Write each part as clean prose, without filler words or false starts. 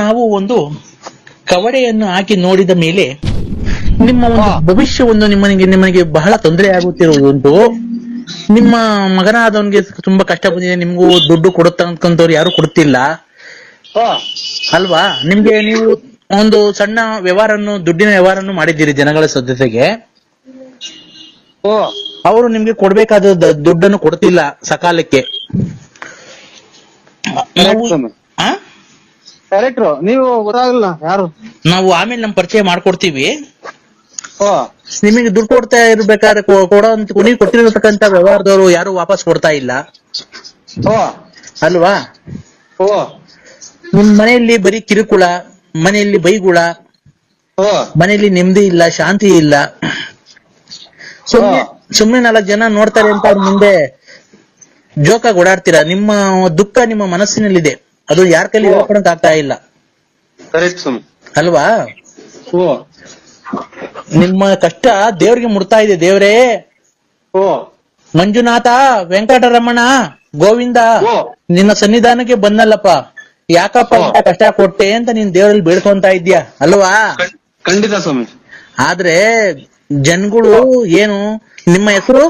ನಾವು ಒಂದು ಕವಡೆಯನ್ನು ಹಾಕಿ ನೋಡಿದ ಮೇಲೆ ನಿಮ್ಮ ಒಂದು ಭವಿಷ್ಯವನ್ನು ನಿಮಗೆ ಬಹಳ ತೊಂದರೆ ಆಗುತ್ತಿರುವುದುಂಟು. ನಿಮ್ಮ ಮಗನಾದವನಿಗೆ ತುಂಬಾ ಕಷ್ಟ ಬಂದಿದೆ, ನಿಮ್ಗೂ ದುಡ್ಡು ಕೊಡುತ್ತಂತವ್ರು ಯಾರು ಕೊಡ್ತಿಲ್ಲ ಅಲ್ವಾ? ನಿಮ್ಗೆ ನೀವು ಒಂದು ಸಣ್ಣ ದುಡ್ಡಿನ ವ್ಯವಹಾರನ್ನು ಮಾಡಿದ್ದೀರಿ ಜನಗಳ ಜೊತೆಗೆ. ಅವರು ನಿಮ್ಗೆ ಕೊಡ್ಬೇಕಾದ ದುಡ್ಡನ್ನು ಕೊಡ್ತಿಲ್ಲ ಸಕಾಲಕ್ಕೆ. ನೀವು ಗೊತ್ತಾಗಲ್ಲ ಯಾರು, ನಾವು ಆಮೇಲೆ ನಮ್ ಪರಿಚಯ ಮಾಡ್ಕೊಡ್ತೀವಿ. ನಿಮಗೆ ದುಡ್ಡು ಕೊಡ್ತಾ ಇರ್ಬೇಕಾದ್ರೆ ನೀವು ಕೊಟ್ಟಿರತಕ್ಕಂತ ವ್ಯವಹಾರದವರು ಯಾರು ವಾಪಸ್ ಕೊಡ್ತಾ ಇಲ್ಲ ಅಲ್ವಾ? ನಿಮ್ ಮನೆಯಲ್ಲಿ ಬರೀ ಕಿರುಕುಳ, ಮನೆಯಲ್ಲಿ ಬೈಗುಳ, ಮನೆಯಲ್ಲಿ ನೆಮ್ಮದಿ ಇಲ್ಲ, ಶಾಂತಿ ಇಲ್ಲ. ಸುಮ್ನೆ 4 ಜನ ನೋಡ್ತಾರೆ ಅಂತ ಅವ್ರ ಮುಂದೆ ಜೋಕಾಗಿ ಓಡಾಡ್ತೀರಾ. ನಿಮ್ಮ ದುಃಖ ನಿಮ್ಮ ಮನಸ್ಸಿನಲ್ಲಿದೆ, ಅದು ಯಾರ ಕೈಲಿ ಹೇಳ್ಕೊಳಕ್ ಆಗ್ತಾ ಇಲ್ಲ ಅಲ್ವಾ? ನಿಮ್ಮ ಕಷ್ಟ ದೇವ್ರಿಗೆ ಮುಡ್ತಾ ಇದೆ. ದೇವ್ರೇ, ಮಂಜುನಾಥ, ವೆಂಕಟರಮಣ, ಗೋವಿಂದ, ನಿನ್ನ ಸನ್ನಿಧಾನಕ್ಕೆ ಬಂದಲ್ಲಪ್ಪ, ಯಾಕಪ್ಪ ಇಂತ ಕಷ್ಟ ಕೊಟ್ಟೆ ಅಂತ ನೀನ್ ದೇವರಲ್ಲಿ ಬೇಡ್ಕೊಂತ ಇದ್ಯಾ ಅಲ್ವಾ? ಖಂಡಿತ ಸ್ವಾಮಿ. ಆದ್ರೆ ಜನಗಳು ಏನು, ನಿಮ್ಮ ಹೆಸರು?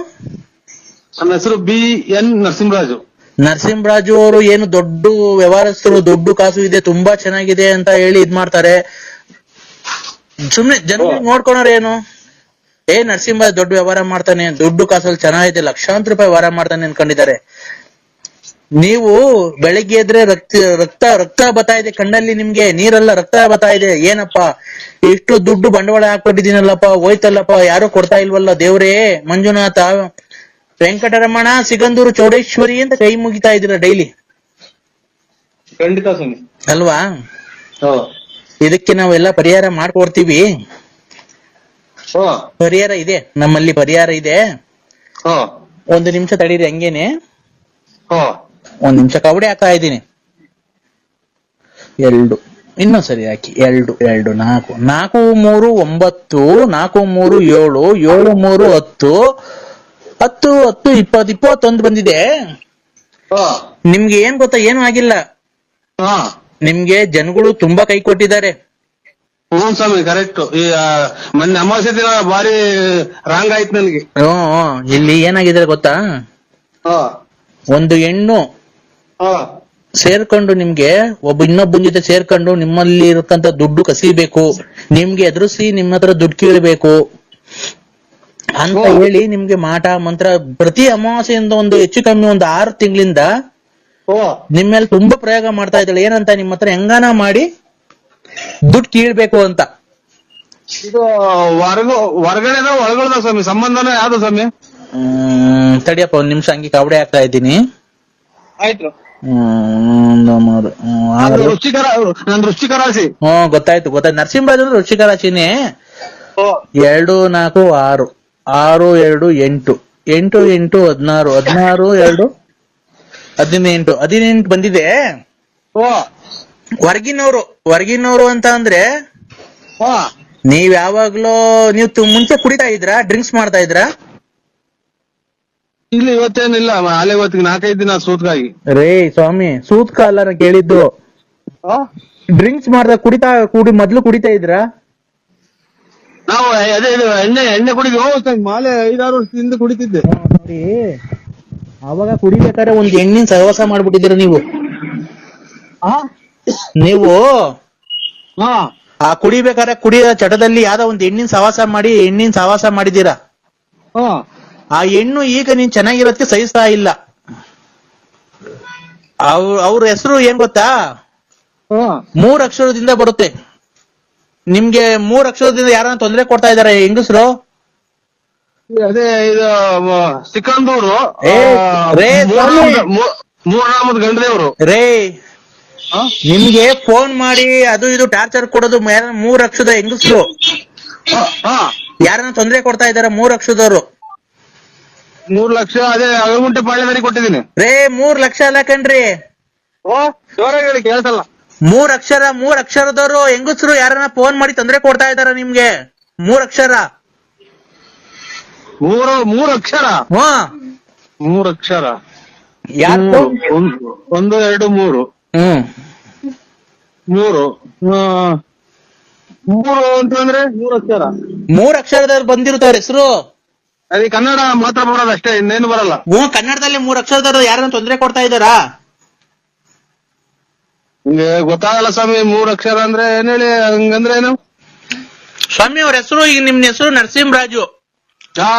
ನನ್ನ ಹೆಸರು BN ನರಸಿಂಹರಾಜು. ನರಸಿಂಹರಾಜು ಅವರು ಏನು ದೊಡ್ಡ ವ್ಯವಹಾರಸ್ಥರು, ದುಡ್ಡು ಕಾಸು ಇದೆ, ತುಂಬಾ ಚೆನ್ನಾಗಿದೆ ಅಂತ ಹೇಳಿ ಇದ್ ಮಾಡ್ತಾರೆ. ಸುಮ್ನೆ ಜನಗಳು ನೋಡ್ಕೊಳೋರು ಏನು, ನರಸಿಂಹರಾಜ್ ದೊಡ್ಡ ವ್ಯವಹಾರ ಮಾಡ್ತಾನೆ, ದುಡ್ಡು ಕಾಸಲ್ಲಿ ಚೆನ್ನಾಗಿದೆ, ಲಕ್ಷಾಂತರ ರೂಪಾಯಿ ವ್ಯವಹಾರ ಮಾಡ್ತಾನೆ ಅನ್ಕೊಂಡಿದ್ದಾರೆ. ನೀವು ಬೆಳಿಗ್ಗೆ ಎದ್ರೆ ರಕ್ತ ಬರ್ತಾ ಇದೆ ಕಣ್ಣಲ್ಲಿ, ನಿಮ್ಗೆ ನೀರೆಲ್ಲ ರಕ್ತ ಬರ್ತಾ ಇದೆ. ಏನಪ್ಪಾ ಇಷ್ಟು ದುಡ್ಡು ಬಂಡವಾಳ ಹಾಕೊಟ್ಟಿದ್ದೀನಲ್ಲಪ್ಪ, ಹೋಯ್ತಲ್ಲಪ್ಪ, ಯಾರು ಕೊಡ್ತಾ ಇಲ್ವಲ್ಲ ದೇವ್ರೇ, ಮಂಜುನಾಥ, ವೆಂಕಟರಮಣ, ಸಿಗಂದೂರು, ಚೌಡೇಶ್ವರಿ ಅಂತ ಕೈ ಮುಗಿತಾ ಇದ್ದೀರಾ ಡೈಲಿ. ಖಂಡಿತ ಸ್ವಾಮಿ ಅಲ್ವಾ? ಇದಕ್ಕೆ ನಾವೆಲ್ಲ ಪರಿಹಾರ ಮಾಡ್ಕೊಡ್ತೀವಿ. ಪರಿಹಾರ ಇದೆ, ನಮ್ಮಲ್ಲಿ ಪರಿಹಾರ ಇದೆ. 1 ನಿಮಿಷ ತಡೀರಿ, ಹಂಗೇನೆ 1 ನಿಮಿಷ ಕವಡೆ ಹಾಕ್ತಾ ಇದ್ದೀನಿ. 2 ಇನ್ನೊಂದ್ಸರಿ ಹಾಕಿ, 2 2 4 4 3 9 4 3 7 7 3 10 10 10 20 21 ಬಂದಿದೆ. ನಿಮ್ಗೆ ಏನ್ ಗೊತ್ತಾ, ಏನು ಆಗಿಲ್ಲ. ನಿಮ್ಗೆ ಜನಗಳು ತುಂಬಾ ಕೈ ಕೊಟ್ಟಿದ್ದಾರೆ. ಸ್ವಾಮಿ ಕರೆಕ್ಟ್. ಈ ಮೊನ್ನೆ ಅಮಾವಾಸ್ಯೆ ದಿನ ಬಾರಿ ರಾಂಗ್ ಆಯ್ತು ನನ್ಗೆ. ಇಲ್ಲಿ ಏನಾಗಿದೆ ಗೊತ್ತಾ, ಒಂದು ಹೆಣ್ಣು ಸೇರ್ಕೊಂಡು ನಿಮ್ಗೆ ಇನ್ನೊಬ್ಬನ ಜೊತೆ ಸೇರ್ಕೊಂಡು ನಿಮ್ಮಲ್ಲಿ ಇರತಕ್ಕಂತ ದುಡ್ಡು ಕಸಿಬೇಕು, ನಿಮ್ಗೆ ಎದುರಿಸಿ ನಿಮ್ಮ ಹತ್ರ ದುಡ್ಡು ಕೀಳ್ಬೇಕು ಅಂತ ಹೇಳಿ ನಿಮ್ಗೆ ಮಾಟ ಮಂತ್ರ ಪ್ರತಿ ಅಮಾವಾಸ್ಯೆಯಿಂದ ಒಂದು ಹೆಚ್ಚು ಕಮ್ಮಿ 6 ತಿಂಗಳಿಂದ ನಿಮ್ಮ ಮೇಲೆ ತುಂಬಾ ಪ್ರಯೋಗ ಮಾಡ್ತಾ ಇದ್ದಾಳೆ. ಏನಂತ, ನಿಮ್ಮ ಹತ್ರ ಹೆಂಗಾನ ಮಾಡಿ ದುಡ್ಡು ಕೀಳ್ಬೇಕು ಅಂತ. ಇದು ಹೊರಗಡೆ ಒಳಗಡೆ ಸ್ವಾಮಿ, ಸಂಬಂಧನ ಯಾವ್ದು ಸ್ವಾಮಿ? ತಡಿಯಪ್ಪ 1 ನಿಮಿಷ, ಹಂಗೆ ಕವಡೆ ಹಾಕ್ತಾ ಇದ್ದೀನಿ. ಆಯ್ತು. ವೃಶ್ಚಿಕ ರಾಶಿ. ಗೊತ್ತಾಯ್ತು. ನರಸಿಂಹರಾಜ್ ಅಂದ್ರೆ ವೃಶ್ಚಿಕ ರಾಶಿನೇ. 2 4 6 6 2 8 8 8 16 16 2 18 ಬಂದಿದೆ. ಹೊರಗಿನವರು ಅಂತ ಅಂದ್ರೆ ನೀವ್ ಯಾವಾಗ್ಲೂ ಮುಂಚೆ ಕುಡಿತಾ ಇದ್ರಾ, ಡ್ರಿಂಕ್ಸ್ ಮಾಡ್ತಾ ಇದ್ರಾ? ಇಲ್ಲ, ಇವತ್ತೇನಿಲ್ಲ, ಅಲ್ಲೇ ಇವತ್ತಿಗೆ 4-5 ದಿನ ಸೂತ್ಕಾಗಿ. ರೇ ಸ್ವಾಮಿ, ಸೂತ್ಕ ಅಲ್ಲ ಕೇಳಿದ್ದು. ಡ್ರಿಂಕ್ಸ್ ಮಾಡ್ದಾಗ ಮೊದ್ಲು ಕುಡಿತಾ ಇದ್ರಾ? ನಾವು ಅದೇ ಎಣ್ಣೆ ಕುಡಿದ್ವಿ. ಮಾಲೆ 5-6 ವರ್ಷದಿಂದ ಕುಡಿತಿದ್ದೆ. ನೋಡಿ, ಅವಾಗ ಕುಡಿಬೇಕಾದ್ರೆ ಒಂದ್ ಹೆಣ್ಣಿನ ಸಹವಾಸ ಮಾಡ್ಬಿಟ್ಟಿದ್ದೀರ ನೀವು. ಆ ಕುಡಿಬೇಕಾದ್ರೆ ಕುಡಿಯೋ ಚಟದಲ್ಲಿ ಯಾವ್ದೋ ಒಂದ್ ಹೆಣ್ಣಿನ ಸಹವಾಸ ಮಾಡಿದೀರಾ. ಆ ಹೆಣ್ಣು ಈಗ ನೀನ್ ಚೆನ್ನಾಗಿರೋದಕ್ಕೆ ಸಹಿಸ್ತಾ ಇಲ್ಲ. ಅವ್ರ ಹೆಸರು ಏನ್ ಗೊತ್ತಾ, 3 ಅಕ್ಷರದಿಂದ ಬರುತ್ತೆ. ನಿಮ್ಗೆ 3 ಅಕ್ಷರದಿಂದ ಯಾರನ್ನ ತೊಂದರೆ ಕೊಡ್ತಾ ಇದಾರೆ ಹೆಂಗಸರು? ಅದೇ ಇದು ಸಿಕಂದೂರು, ಮೂರಾಮದ ಗಂಡದೇವ್ರು. ನಿಮ್ಗೆ ಫೋನ್ ಮಾಡಿ ಅದು ಇದು ಟಾರ್ಚರ್ ಕೊಡೋದು 3 ಅಕ್ಷರದ ಹೆಂಗಸರು ಯಾರನ್ನ ತೊಂದರೆ ಕೊಡ್ತಾ ಇದಾರೆ. 3 ಅಕ್ಷರದವರು. 3 ಲಕ್ಷ ಅದೇ ಅಗಗುಂಟೆ ಪಾಳ್ಯದಲ್ಲಿ ಕೊಟ್ಟಿದ್ದೀನಿ. 3 ಲಕ್ಷ ಅಲ್ಲ ಕಣ್ರಿ, ಜೋರಾಗಿ ಹೇಳಿ ಕೇಳ್ಸಲ್ಲ. 3 ಅಕ್ಷರದವರು ಹೆಂಗಸರು ಯಾರನ್ನ ಫೋನ್ ಮಾಡಿ ತೊಂದರೆ ಕೊಡ್ತಾ ಇದಾರ ನಿಮ್ಗೆ. 3 ಅಕ್ಷರ. 3 ಅಕ್ಷರ. 3 ಅಕ್ಷರ. 1 2 3. ಮೂರು ಮೂರು ಅಂತಂದ್ರೆ 3 ಅಕ್ಷರ. 3 ಅಕ್ಷರದಲ್ಲಿ ಬಂದಿರ್ತಾರ ಹೆಸರು. ಅದೇ ಕನ್ನಡ ಮಾತ್ರ ಬರೋದು ಅಷ್ಟೇ, ಇನ್ನೇನು ಬರಲ್ಲ. ಕನ್ನಡದಲ್ಲಿ 3 ಅಕ್ಷರದವ್ರು ಯಾರನ್ನ ತೊಂದರೆ ಕೊಡ್ತಾ ಇದ್ದಾರಾ? ನಿಮ್ಗೆ ಗೊತ್ತಾಗಲ್ಲ ಸ್ವಾಮಿ, 3 ಅಕ್ಷರ ಅಂದ್ರೆ ಏನ್ ಹೇಳಿ, ಹಂಗಂದ್ರೆ ಏನು ಸ್ವಾಮಿ ಅವ್ರ ಹೆಸರು? ಈಗ ನಿಮ್ ಹೆಸರು ನರಸಿಂಹರಾಜು. ಹಾ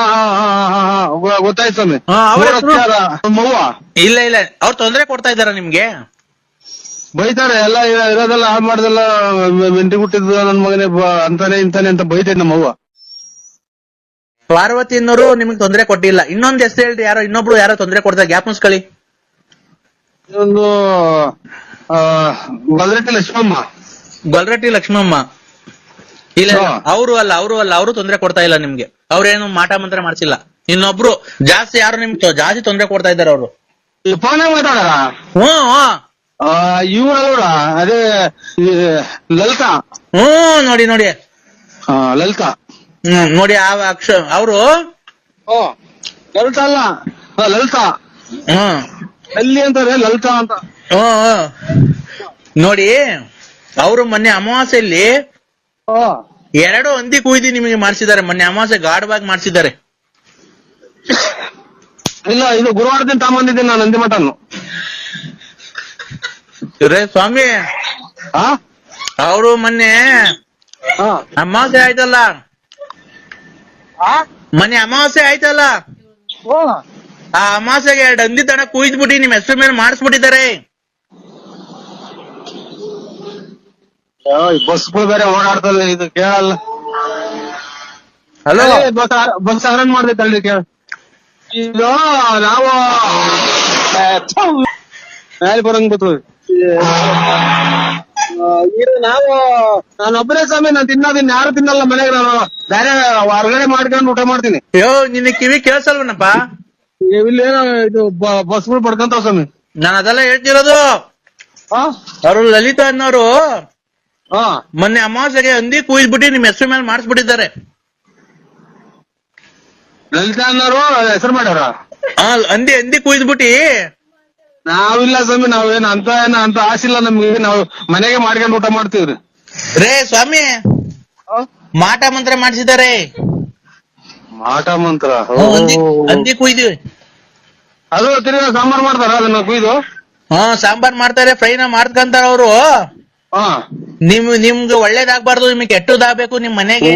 ಗೊತ್ತಾಯ್ತು ಸ್ವಾಮಿ. ಅವ್ರ 3 ಅಕ್ಷರ ಮವ್ವ. ಇಲ್ಲ ಅವ್ರು ತೊಂದರೆ ಕೊಡ್ತಾ ಇದ್ದಾರ ನಿಮ್ಗೆ? ಬೈತಾರೆ ಎಲ್ಲ, ಇರೋದೆಲ್ಲ ಹಾಳು ಮಾಡ್ದೆಲ್ಲ ಮೆಂಟಿ ಹುಟ್ಟಿದ್ದು ನನ್ ಮಗನೇ ಅಂತಾನೆ ಇಂತಾನೆ ಅಂತ ಬೈತೈತೆ ನಮ್ಮವ್ವ. ಪಾರ್ವತಿ ಅನ್ನೋರು ನಿಮ್ಗೆ ತೊಂದರೆ ಕೊಟ್ಟಿಲ್ಲ. ಇನ್ನೊಂದ್ ಹೆಸರು ಹೇಳ್ರಿ, ಇನ್ನೊಬ್ರು ಯಾರೋ ತೊಂದರೆ ಕೊಡ್ತಾರೆ, ಜ್ಞಾಪಿಸ್ಕೊಳ್ಳಿ. ಒಂದು ಗೊಲ್ರಟ್ಟಿ ಲಕ್ಷ್ಮಮ್ಮ. ಗೊಲ್ರಟ್ಟಿ ಲಕ್ಷ್ಮಮ್ಮ ಇಲ್ಲ, ಅವರು ಅಲ್ಲ, ಅವರು ತೊಂದರೆ ಕೊಡ್ತಾ ಇಲ್ಲ ನಿಮ್ಗೆ. ಅವ್ರೇನು ಮಾಟ ಮಂತ್ರ ಮಾಡ್ಸಿಲ್ಲ. ಇನ್ನೊಬ್ರು ಜಾಸ್ತಿ ಯಾರು ನಿಮ್ಗೆ ಜಾಸ್ತಿ ತೊಂದರೆ ಕೊಡ್ತಾ ಇದಾರೆ ಅವರು. ಫೋನಾಗ ಮಾತಾಡಾರ? ಇವ್ರವ್ರ ಅದೇ ಲಲಿತಾ. ನೋಡಿ ಲಲಿತಾ ನೋಡಿ ಅವರು ಲಲಿತಾ ಅಲ್ಲ, ಲಲಿತಾ. ಎಲ್ಲಿ ಅಂತಾರೆ ಲಲಿತಾ ಅಂತ. ನೋಡಿ ಅವರು ಮೊನ್ನೆ ಅಮಾವಾಸ್ಯೆಯಲ್ಲಿ 2 ಹಂದಿ ಕುಯ್ದು ನಿಮಗೆ ಮಾಡಿಸಿದ್ದಾರೆ. ಮೊನ್ನೆ ಅಮಾವಾಸ್ಯೆ ಗಾಢವಾಗಿ ಮಾಡಿಸಿದ್ದಾರೆ. ಇಲ್ಲ, ಇದು ಗುರುವಾರ ದಿನ ತಗೊಂಬಂದಿದ್ದೀನಿ ನಾನು ಹಂದಿ ಮಟನ್ನು. ರೇ ಸ್ವಾಮಿ, ಅವರು ಮೊನ್ನೆ ಅಮಾವಾಸ್ಯೆ ಆಯ್ತಲ್ಲ, ಮೊನ್ನೆ ಅಮಾವಾಸ್ಯೆ ಆಯ್ತಲ್ಲ, ಆ ಅಮಾವಾಸ್ಯೆಗೆ 2 ಹಂದಿ ದನ ಕುಯ್ದ್ಬಿಟ್ಟು ನಿಮ್ ಹೆಸರು ಮೇಲೆ ಮಾಡಿಸ್ಬಿಟ್ಟಿದ್ದಾರೆ. ಬಸ್ಗಳು ಬೇರೆ ಓಡಾಡ್ತದೆ, ಇದು ಕೇಳಲ್ಲ. ಹಲೋ, ಬಸ್ ಆರನ್ ಮಾಡ್ದೈತಲ್ರಿ, ಕೇಳ. ಇದು ನಾವು ಮೇಲೆ ಬರಂಗ್ ಬರ್ತದೆ. ನಾನೊಬ್ಬರೇ ಸ್ವಾಮಿ, ನಾನು ತಿನ್ನೋದಿನ್, ಯಾರು ತಿನ್ನಲ್ಲ ಮನೆಗೆ. ನಾನು ಬೇರೆ ಹೊರಗಡೆ ಮಾಡ್ಕೊಂಡು ಊಟ ಮಾಡ್ತೀನಿ. ನಿನ್ನ ಕಿವಿ ಕೇಳ್ಸಲ್ವನಪ್ಪ? ಇಲ್ಲೇನೋ ಇದು ಬಸ್ಗಳು ಪಡ್ಕೊಂತಾವ ಸ್ವಾಮಿ. ನಾನು ಅದೆಲ್ಲ ಹೇಳ್ತಿರೋದು. ಅವರು ಲಲಿತಾ ಅನ್ನೋರು ಮೊನ್ನೆ ಅಮಾವಾಸ್ಯೆಗೆ ಹಂದಿ ಕುಯ್ದ್ಬಿಟ್ಟು ನಿಮ್ ಹೆಸರು ಮೇಲೆ ಮಾಡಿಸ್ಬಿಟ್ಟಿದ್ದಾರೆ. ಲಲಿತಾ ಅನ್ನೋರು ಹೆಸರು ಮಾಡ್ಯಾರ? ಹಂದಿ ಕುಯ್ದ್ಬಿಟ್ಟಿ. ನಾವಿಲ್ಲ ಸ್ವಾಮಿ, ನಾವೇನು ಅಂತ ಆಸಿಲ್ಲ ನಮ್ಗೆ. ನಾವು ಮನೆಗೆ ಮಾಡ್ಕೊಂಡು ಊಟ ಮಾಡ್ತೀವ್ರಿ. ರೇ ಸ್ವಾಮಿ, ಮಾಟ ಮಂತ್ರ ಮಾಡಿಸಿದ್ದಾರೆ. ಮಾಟ ಮಂತ್ರ? ಹಂದಿ ಕುಯ್ದು ಅದು ತಿರ್ಗಾ ಸಾಂಬಾರ್ ಮಾಡ್ತಾರ ಅದನ್ನ ಕುಯ್ದು? ಸಾಂಬಾರ್ ಮಾಡ್ತಾರೆ, ಫ್ರೈನ ಮಾಡ್ಕಂತಾರ ಅವರು. ನಿಮ್ಗೆ ಒಳ್ಳೇದಾಗ್ಬಾರ್ದು, ನಿಮ್ಗೆ ಕೆಟ್ಟದಾಗ್ಬೇಕು ನಿಮ್ ಮನೆಗೆ.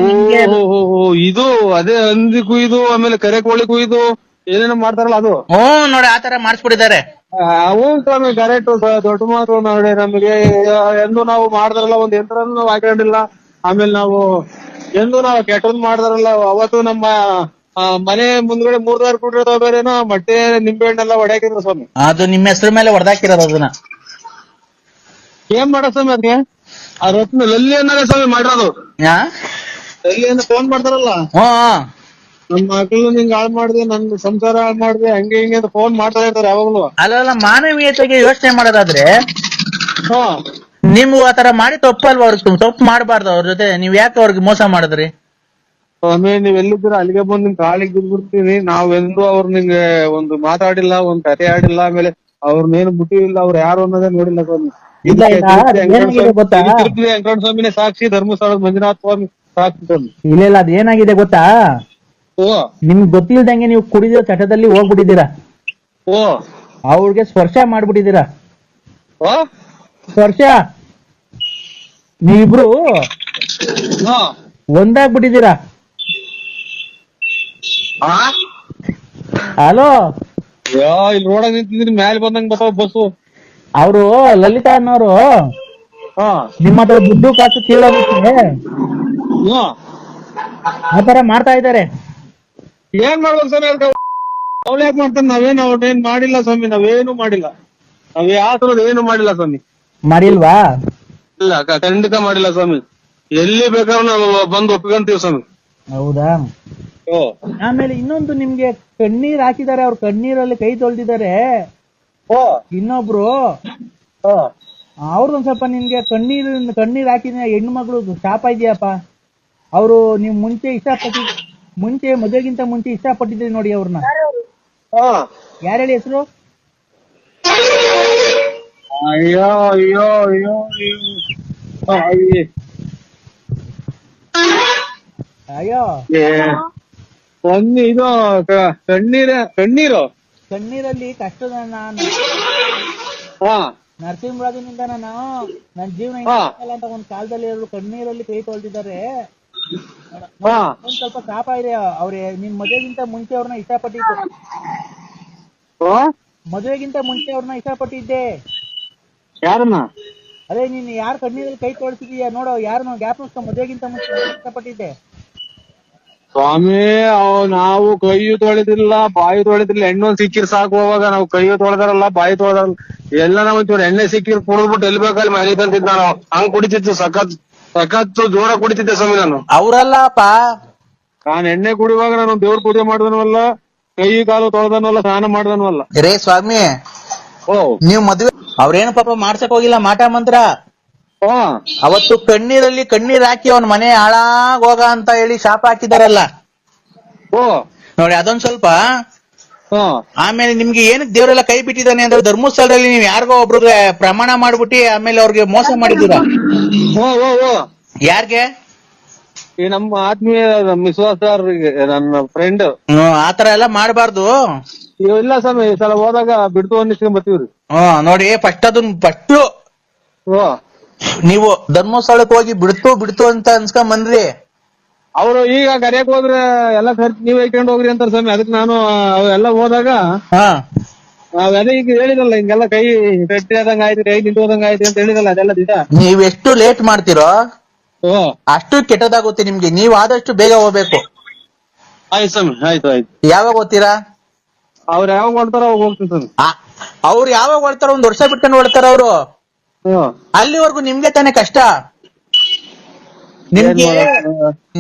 ಇದು ಅದೇ ಹಂದಿ ಕುಯ್ದು, ಆಮೇಲೆ ಕರೆ ಕೋಳಿ ಕುಯ್ದು ಏನೇನೋ ಮಾಡ್ತಾರಲ್ಲ ಅದು? ನೋಡಿ ಆತರ ಮಾಡಿಸ್ಬಿಟ್ಟಿದ್ದಾರೆ. ಅವು ಸ್ವಾಮಿ ಕರೆಕ್ಟ್, ದೊಡ್ಡ ಮಾತು ನೋಡಿ. ನಮಗೆ ಎಂದು ನಾವು ಮಾಡಿದ್ರಲ್ಲ, ಒಂದ್ ಯಂತ್ರನೂ ನಾವು ಹಾಕೊಂಡಿಲ್ಲ. ಆಮೇಲೆ ನಾವು ಎಂದು ನಾವು ಕೆಟ್ಟದ್ ಮಾಡಿದ್ರಲ್ಲ, ಅವತ್ತು ನಮ್ಮ ಮನೆ ಮುಂದ್ಗಡೆ 3 ಕೂಟ್ರೆ ಬೇರೆನೋ ಮೊಟ್ಟೆ ನಿಂಬೆ ಹಣ್ಣೆಲ್ಲ ಹೊಡ್ಯಾಕಿದ್ರು ಸ್ವಾಮಿ. ಅದು ನಿಮ್ಮ ಹೆಸರು ಮೇಲೆ ಹೊಡೆದಾಕಿರೋದು. ಅದನ್ನ ಏನ್ ಮಾಡೋ ಸ್ವಾಮಿ ಅದಕ್ಕೆ? ರತ್ನ ಲಲ್ಲಿ ಅನ್ನೋದೇ ಸ್ವಾಮಿ ಮಾಡಿರೋದು. ಲಲ್ಲಿ ಅಂತ ಫೋನ್ ಮಾಡ್ತಾರಲ್ಲ, ನನ್ ಮಕ್ಳು ನಿಂಗೆ ಹಾಳು ಮಾಡಿದೆ, ನನ್ ಸಂಸಾರ ಹಾಳು ಮಾಡಿದೆ, ಹಂಗೆ ಹಿಂಗೆ ಅಂತ ಫೋನ್ ಮಾಡ್ತಾ ಇರ್ತಾರೆ ಯಾವಾಗ್ಲೂ. ಅಲ್ಲ, ಮಾನವೀಯತೆಗೆ ಯೋಚನೆ ಮಾಡೋದಾದ್ರೆ ನೀವು ಆತರ ಮಾಡಿ ತಪ್ಪಲ್ವಾ? ಅವ್ರಿಗೆ ತಪ್ಪು ಮಾಡಬಾರ್ದು. ಅವ್ರ ಜೊತೆ ನೀವ್ ಯಾಕೆ ಅವ್ರಿಗೆ ಮೋಸ ಮಾಡಿದ್ರಿ? ಸ್ವಾಮಿ, ನೀವ್ ಎಲ್ಲಿದ್ದೀರ ಅಲ್ಲಿಗೆ ಬಂದು ನಿಮ್ ಕಾಲಿಗೆ ಬಿದ್ಬಿಡ್ತೀವಿ. ನಾವೆಂದು ಅವ್ರು ನಿಂಗೆ ಒಂದು ಮಾತಾಡಿಲ್ಲ, ಒಂದ್ ಕತೆ ಆಡಿಲ್ಲ, ಆಮೇಲೆ ಅವ್ರನ್ನೇನು ಬಿಟ್ಟಿಲ್ಲ, ಅವ್ರು ಯಾರು ಅನ್ನೋದೇ ನೋಡಿಲ್ಲ ಸ್ವಾಮಿ. ವೆಂಕಟ ಸ್ವಾಮಿನೇ ಸಾಕ್ಷಿ, ಧರ್ಮಸ್ಥಳದ ಮಂಜುನಾಥ ಸ್ವಾಮಿ ಸಾಕ್ಷಿ ಸ್ವಾಮಿ. ಇಲ್ಲ, ಅದೇನಾಗಿದೆ ಗೊತ್ತಾ? ನಿಮ್ಗೆ ಗೊತ್ತಿಲ್ದಂಗೆ ನೀವು ಕುಡಿದಿರೋ ಚಟದಲ್ಲಿ ಹೋಗ್ಬಿಟ್ಟಿದ್ದೀರಾ. ಅವ್ರಿಗೆ ಸ್ಪರ್ಶ ಮಾಡ್ಬಿಟ್ಟಿದ್ದೀರಾ. ಸ್ಪರ್ಶ ನೀವಿಬ್ರು ಒಂದಾಗ್ಬಿಟ್ಟಿದ್ದೀರಾ. ಹಲೋ, ಇಲ್ಲಿ ರೋಡಾಗ ನಿಂತಿದ್ರಿ, ಮ್ಯಾಲೆ ಬಂದಂಗ್ ಬರ್ತಾವ ಬಸ್ಸು. ಅವರು ಲಲಿತಾ ಅನ್ನೋರು ನಿಮ್ಮ ಹತ್ರ ದುಡ್ಡು ಕಾಸು ಕೇಳೋದಕ್ಕೆ ಆತರ ಮಾಡ್ತಾ ಇದ್ದಾರೆ. ಏನ್ ಮಾಡ್ಬೇಕು ಸ್ವಾಮಿ? ಅವ್ಳು ಯಾಕೆ ಮಾಡ್ತಾನೆ? ಅವ್ರೇನ್ ಮಾಡಿಲ್ಲ ಸ್ವಾಮಿ, ನಾವೇನು ಮಾಡಿಲ್ಲ. ನಾವ್ ಯಾವ ತರದ ಏನು ಮಾಡಿಲ್ಲ ಸ್ವಾಮಿ. ಮಾಡಿಲ್ವಾ? ಇಲ್ಲ, ಖಂಡಿತ ಮಾಡಿಲ್ಲ ಸ್ವಾಮಿ. ಎಲ್ಲಿ ಬೇಕಾದ್ರೂ ನಾವು ಬಂದು ಒಪ್ಕೊಂತೀವಿ ಸ್ವಾಮಿ. ಹೌದಾ? ಆಮೇಲೆ ಇನ್ನೊಂದು, ನಿಮ್ಗೆ ಕಣ್ಣೀರ್ ಹಾಕಿದ್ದಾರೆ, ಅವ್ರ ಕಣ್ಣೀರಲ್ಲಿ ಕೈ ತೊಳ್ದಿದ್ದಾರೆ. ಇನ್ನೊಬ್ರು ಅವ್ರದೊಂದ್ ಸ್ವಲ್ಪ ನಿಮ್ಗೆ ಕಣ್ಣೀರ್ ಹಾಕಿದ ಹೆಣ್ಣು ಮಗಳು ಶಾಪ ಇದೆಯಪ್ಪ. ಅವರು ನೀವು ಮುಂಚೆ ಮದುವೆಗಿಂತ ಮುಂಚೆ ಇಷ್ಟಪಟ್ಟಿದ್ರಿ ನೋಡಿ ಅವ್ರನ್ನ. ಯಾರು ಹೇಳಿ ಹೆಸರು? ಅಯ್ಯೋ ಅಯ್ಯೋ ಅಯ್ಯೋ ಅಯ್ಯೋ ಇದು ಕಣ್ಣೀರು ಕಣ್ಣೀರಲ್ಲಿ ಕಷ್ಟದ ನಾನು ಹಾ ನರಸಿಂಹರಾಜನಿಂದ ನಾನು ನನ್ನ ಜೀವನ ಹಾ. ಹಿಂಗೆ ಅಂತ ಒಂದ್ ಕಾಲದಲ್ಲಿ ಅವರು ಕಣ್ಣೀರಲ್ಲಿ ಕೈ ತೊಳ್ದಿದ್ದಾರೆ. ಹಾ ಒಂದ್ ಸ್ವಲ್ಪ ಪಾಪ ಇದೆ. ಅವ್ರೆ ನಿನ್ ಮದುವೆಗಿಂತ ಮುಂಚೆ ಅವ್ರನ್ನ ಇಷ್ಟಪಟ್ಟಿದ್ದು. ಮದುವೆಗಿಂತ ಮುಂಚೆ ಅವ್ರನ್ನ ಇಷ್ಟಪಟ್ಟಿದ್ದೆ. ಯಾರನ್ನ? ಅದೇ ನೀನ್ ಯಾರ್ ಕಣ್ಣೀರಲ್ಲಿ ಕೈ ತೊಳ್ಸಿದೀಯ ನೋಡೋ, ಯಾರನ್ನ ಗ್ಯಾಪ್ ಮದುವೆಗಿಂತ ಮುಂಚೆ ಇಷ್ಟಪಟ್ಟಿದ್ದೆ. ಸ್ವಾಮಿ ನಾವು ಕೈಯು ತೊಳೆದಿಲ್ಲ, ಬಾಯಿ ತೊಳೆದಿಲ್ಲ. ಎಣ್ಣೆ ಸಿಕ್ಕಿರ್ ಸಾಕು. ಹೋವಾಗ ನಾವು ಕೈಯು ತೊಳೆದಾರಲ್ಲ, ಬಾಯಿ ತೊಳೆದಾರಲ್ಲ. ಎಲ್ಲ ನಾವ್ ಒಂಚೂರು ಎಣ್ಣೆ ಸಿಕ್ಕಿರ್ ಕುಡಿದ್ಬಿಟ್ಟು ಎಲ್ಲಿ ಬೇಕಲ್ಲಿ ಮನೆ ತಂತಿದ್ ನಾನು. ಹಂಗ್ ಕುಡಿತಿತ್ತು, ಸಖತ್ತು ಜೋರ ಕುಡಿತಿದ್ದೆ ಸ್ವಾಮಿ ನಾನು. ಅವ್ರಲ್ಲಪ್ಪ, ನಾನ್ ಎಣ್ಣೆ ಕುಡಿಯುವಾಗ ನಾನು ದೇವ್ರ ಪೂಜೆ ಮಾಡ್ದನವಲ್ಲ, ಕೈ ಕಾಲು ತೊಳೆದನವಲ್ಲ, ಸ್ನಾನ ಮಾಡ್ದನವಲ್ಲ. ರೇ ಸ್ವಾಮಿ, ಓ ನೀವ್ ಮದ್ವೆ ಅವ್ರೇನು ಪಾಪ ಮಾಡ್ಸಕ್ ಹೋಗಿಲ್ಲ ಮಾಟ ಮಂತ್ರ. ಹಾ ಅವತ್ತು ಕಣ್ಣೀರಲ್ಲಿ ಕಣ್ಣೀರ್ ಹಾಕಿ ಅವನ್ ಮನೆ ಹಾಳಾಗ್ ಹೋಗ ಅಂತ ಹೇಳಿ ಶಾಪ ಹಾಕಿದಾರಲ್ಲ ಓ ನೋಡಿ, ಅದೊಂದ್ ಸ್ವಲ್ಪ. ಹಾ ಆಮೇಲೆ ನಿಮ್ಗೆ ಏನಕ್ಕೆ ದೇವರೆಲ್ಲ ಕೈ ಬಿಟ್ಟಿದ್ದಾನೆ ಅಂದ್ರೆ ಧರ್ಮಸ್ಥಳದಲ್ಲಿ ನೀವ್ ಯಾರಿಗೋ ಒಬ್ರಿಗೆ ಪ್ರಮಾಣ ಮಾಡ್ಬಿಟ್ಟು ಆಮೇಲೆ ಅವ್ರಿಗೆ ಮೋಸ ಮಾಡಿದ್ದೀರಾ. ಓ ಓ ಓ ಯಾರ್ಗೆ? ಈ ನಮ್ಮ ಆತ್ಮೀಯ ವಿಶ್ವಾಸರಿಗೆ, ನನ್ನ ಫ್ರೆಂಡ್. ಆತರ ಎಲ್ಲ ಮಾಡ್ಬಾರ್ದು. ಇಲ್ಲ ಸ್ವಾಮಿ, ಈ ಸಲ ಹೋದಾಗ ಬಿಡ್ತು ಅನ್ನಿಸ್ಕೊಂಡ್ ಬರ್ತೀವ್ರಿ. ನೋಡಿ, ಫಸ್ಟ್ ಓ ನೀವು ಧರ್ಮಸ್ಥಳಕ್ಕೆ ಹೋಗಿ ಬಿಡ್ತು ಅಂತ ಅನ್ಸ್ಕೊಂಡ್ ಬಂದ್ರಿ. ಅವ್ರು ಈಗ ಕರೆಯಕ್ ಹೋದ್ರೆ ಎಲ್ಲ ಖರ್ಚು ನೀವ್ ಹೇಳ್ಕೊಂಡು ಹೋಗ್ರಿ ಅಂತಾರ ಸ್ವಾಮಿ. ಅದಕ್ಕೆ ನಾನು ಎಲ್ಲ ಹೋದಾಗ ಅದೇ ಈಗ ಹೇಳಿದಲ್ಲ, ಹಿಂಗೆಲ್ಲ ಕೈ ಗಟ್ಟಿ ಆದಂಗ ಆಯ್ತು, ಕೈ ನಿಂತು ಹೋದಂಗ ಆಯ್ತು ಅಂತ ಹೇಳಿದಲ್ಲ, ಅದೆಲ್ಲ ದಿಟ. ನೀವ್ ಎಷ್ಟು ಲೇಟ್ ಮಾಡ್ತೀರೋ ಓ ಅಷ್ಟು ಕೆಟ್ಟದಾಗುತ್ತೆ ನಿಮ್ಗೆ. ನೀವ್ ಆದಷ್ಟು ಬೇಗ ಹೋಗ್ಬೇಕು. ಆಯ್ತು ಸ್ವಾಮಿ, ಆಯ್ತು ಆಯ್ತು. ಯಾವಾಗ ಹೋಗ್ತೀರಾ? ಅವ್ರು ಯಾವಾಗ ಹೊಡ್ತಾರ ಅವಾಗ ಹೋಗ್ತೀನಿ ಸ್ವಾಮಿ. ಅವ್ರು ಯಾವಾಗ ಹೊಡ್ತಾರ? 1 ವರ್ಷ ಬಿಟ್ಕೊಂಡು ಹೊಡ್ತಾರ ಅವ್ರು. ಅಲ್ಲಿವರೆಗೂ ನಿಮ್ಗೆ ತಾನೇ ಕಷ್ಟ.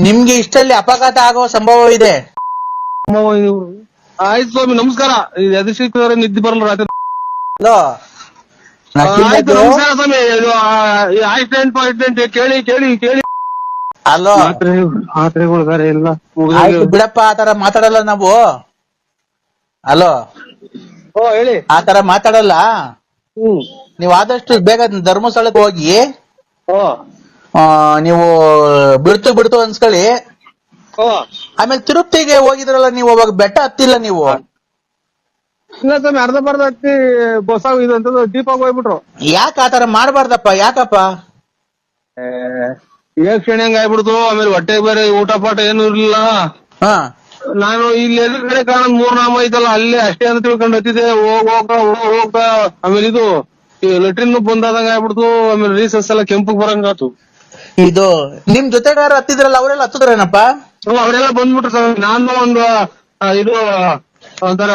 ನಿಮ್ಗೆ ಇಷ್ಟಲ್ಲಿ ಅಪಘಾತ ಆಗೋ ಸಂಭವ ಇದೆ. ಆಯ್ತು ಸ್ವಾಮಿ, ನಮಸ್ಕಾರ. ಎದು ಸಿಕ್ಕಿದ್ರೆ ನಿದ್ದೆ ಬರಲ್ಲ ರಾತ್ರಿ. ನಮಸ್ಕಾರ ಸ್ವಾಮಿ. ಆಕ್ಸಿಡೆಂಟ್ ಕೇಳಿ ಕೇಳಿ ಕೇಳಿ. ಅಲೋ, ಮಾತ್ರೆಗಳು ಬೇರೆ ಇಲ್ಲ. ಬಿಡಪ್ಪ, ಆತರ ಮಾತಾಡಲ್ಲ ನಾವು. ಅಲೋ, ಓ ಹೇಳಿ. ಆತರ ಮಾತಾಡಲ್ಲ. ನೀವ್ ಆದಷ್ಟು ಬೇಗ ಧರ್ಮಸ್ಥಳಕ್ಕೆ ಹೋಗಿ ನೀವು ಬಿಡ್ತು ಅನ್ಸ್ಕೊಳ್ಳಿ. ಆಮೇಲೆ ತಿರುಪತಿಗೆ ಹೋಗಿದ್ರಲ್ಲ ನೀವು, ಅವಾಗ ಬೆಟ್ಟ ಹತ್ತಿಲ್ಲ ನೀವು. ಇಲ್ಲ ಸ್ವಾಮಿ, ಅರ್ಧ ಬರ್ಧ ಹತ್ತಿ ಬಸ್ ಇದು ಅಂತ ದೀಪಾಗ ಹೋಗ್ಬಿಟ್ರು. ಯಾಕೆ ಆತರ ಮಾಡ್ಬಾರ್ದಪ್ಪ? ಯಾಕಪ್ಪ? ಕ್ಷಣಿ ಹಂಗ ಆಗ್ಬಿಡ್ತು. ಆಮೇಲೆ ಹೊಟ್ಟೆ ಬೇರೆ ಊಟ ಪಾಠ ಏನು ಇರ್ಲಿಲ್ಲ. ನಾನು ಇಲ್ಲಿ ಎದುರುಗಡೆ ಕಾಣ 3 ನಾಮ ಐತಲ್ಲ, ಅಲ್ಲೇ ಅಷ್ಟೇ ಅಂತ ತಿಳ್ಕೊಂಡು ಹತ್ತಿದೆ. ಹೋಗ ಆಮೇಲೆ ಇದು ಲೆಟ್ರಿನ್ ಬಂದಾದಂಗ ಆಗ್ಬಿಡ್ತು. ಆಮೇಲೆ ರೀಸಸ್ ಎಲ್ಲ ಕೆಂಪಗ್ ಬರಂಗಾತು. ಇದು ನಿಮ್ ಜೊತೆಗಾರ ಹತ್ತಿದ್ರಲ್ಲ, ಅವರೆಲ್ಲ ಹತ್ತಿದ್ರೇನಪ್ಪ? ಅವರೆಲ್ಲ ಬಂದ್ಬಿಟ್ರು ಸ್ವಾಮಿ. ನಾನು ಒಂದು ಇದು ಒಂಥರ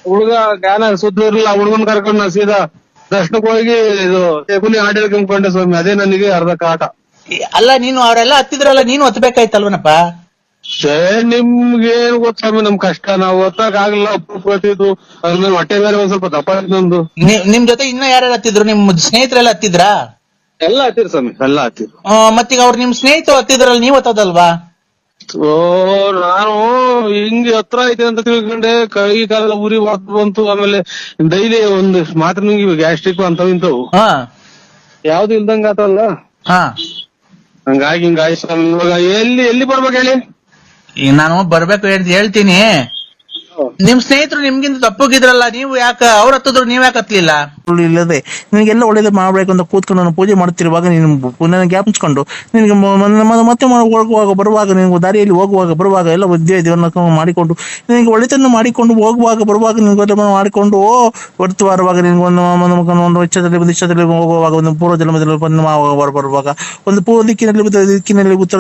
ಹುಡುಗ ಜ್ಞಾನ ಸುದ್ದಿ ಇರ್ಲಿಲ್ಲ, ಹುಡುಗನ್ ಕರ್ಕೊಂಡು ನಾ ಸೀದಾ ದರ್ಶನಕ್ಕೆ ಹೋಗಿ ಇದು ತೆಗುಲಿ ಹಾಡು ಹೇಳ್ಕೊಂಡ್ಕೊಂಡೆ ಸ್ವಾಮಿ. ಅದೇ ನನಗೆ ಅರ್ಧ ಕಾಟ. ಅಲ್ಲ, ನೀನು ಅವರೆಲ್ಲ ಹತ್ತಿದ್ರಲ್ಲ, ನೀನು ಹತ್ಬೇಕಾಯ್ತಲ್ವನಪ್ಪ? ನಿಮ್ಗೇನು ಗೊತ್ತ ಸ್ವಾಮಿ ನಮ್ ಕಷ್ಟ. ನಾವು ಹೊತ್ತಾಗ ಆಗ್ಲಿಲ್ಲ, ಗೊತ್ತಿದ್ದು. ಅದ್ಮೇಲೆ ಹೊಟ್ಟೆ ಬೇರೆ ಒಂದ್ ಸ್ವಲ್ಪ ದಪ್ಪ ನಂದು. ನಿಮ್ ಜೊತೆ ಇನ್ನ ಯಾರು ಹತ್ತಿದ್ರು? ನಿಮ್ ಸ್ನೇಹಿತರೆಲ್ಲ ಹತ್ತಿದ್ರಾ? ಎಲ್ಲ ಹತ್ತಿರ ಸ್ವಾಮಿ, ಎಲ್ಲ ಹತ್ತಿರ. ಮತ್ತೀಗ ಅವ್ರು ನಿಮ್ ಸ್ನೇಹಿತರು ಹತ್ತಿದ್ರಲ್ಲ, ನೀವ್ ಹತ್ತದಲ್ವಾ? ನಾನು ಹಿಂಗೆ ಹತ್ರ ಐತೆ ಅಂತ ತಿಳ್ಕೊಂಡೆ. ಕೈ ಕಾಲೆಲ್ಲ ಉರಿ ಬಂತು. ಆಮೇಲೆ ಡೈಲಿ ಒಂದು ಮಾತ್ರ ನುಂಗಿ ಗ್ಯಾಸ್ಟ್ರಿಕ್ ಅಂತವ್ ಇಂತವು ಯಾವ್ದು ಇಲ್ದಂಗ ಆತಲ್ಲ. ಹಂಗಾಗಿ ಹಿಂಗಾಗಿ ಸ್ವಾಮಿ. ಇವಾಗ ಎಲ್ಲಿ ಬರ್ಬೇಕು ಹೇಳಿ? ನಾನು ಬರ್ಬೇಕು ಹೇಳ್ತೀನಿ. ನಿಮ್ ಸ್ನೇಹಿತರು ನಿಮ್ಗಿಂತ ತಪ್ಪಗಿದ್ರಲ್ಲ, ನೀವು ಯಾಕ ಅವ್ರ ಹತ್ತಿದ್ರು ನೀವ್ ಯಾಕೆ ಹತ್ಲಿಲ್ಲ? ಇಲ್ಲದೆ ನಿನಗೆಲ್ಲ ಒಳ್ಳೇದು ಮಾಡ್ಬೇಕು ಅಂತ ಕೂತ್ಕೊಂಡು ನಾನು ಪೂಜೆ ಮಾಡ್ತಿರುವಾಗ ನೀನು ಪುನಃ ಜ್ಞಾಪಿಸ್ಕೊಂಡು ನಿನಗೆ ಮತ್ತೆ ಹೋಗುವಾಗ ಬರುವಾಗ, ನಿನಗೆ ದಾರಿಯಲ್ಲಿ ಹೋಗುವಾಗ ಬರುವಾಗ ಎಲ್ಲ ದೇವರನ್ನ ಮಾಡಿಕೊಂಡು ನಿನಗೆ ಒಳ್ಳೆತನ ಮಾಡಿಕೊಂಡು ಬರುವಾಗ ನಿನ್ಗೆ ಮಾಡಿಕೊಂಡು ಹೊರತು ಬರುವಾಗ ನಿನ್ಗೆ ಒಂದು ಇಚ್ಛದಲ್ಲಿ ಹೋಗುವಾಗ, ಒಂದು ಪೂರ್ವ ಜನ್ಮದಲ್ಲಿ ಬರುವಾಗ, ಒಂದು ಪೂರ್ವ ದಿಕ್ಕಿನಲ್ಲಿ ಉತ್ತರ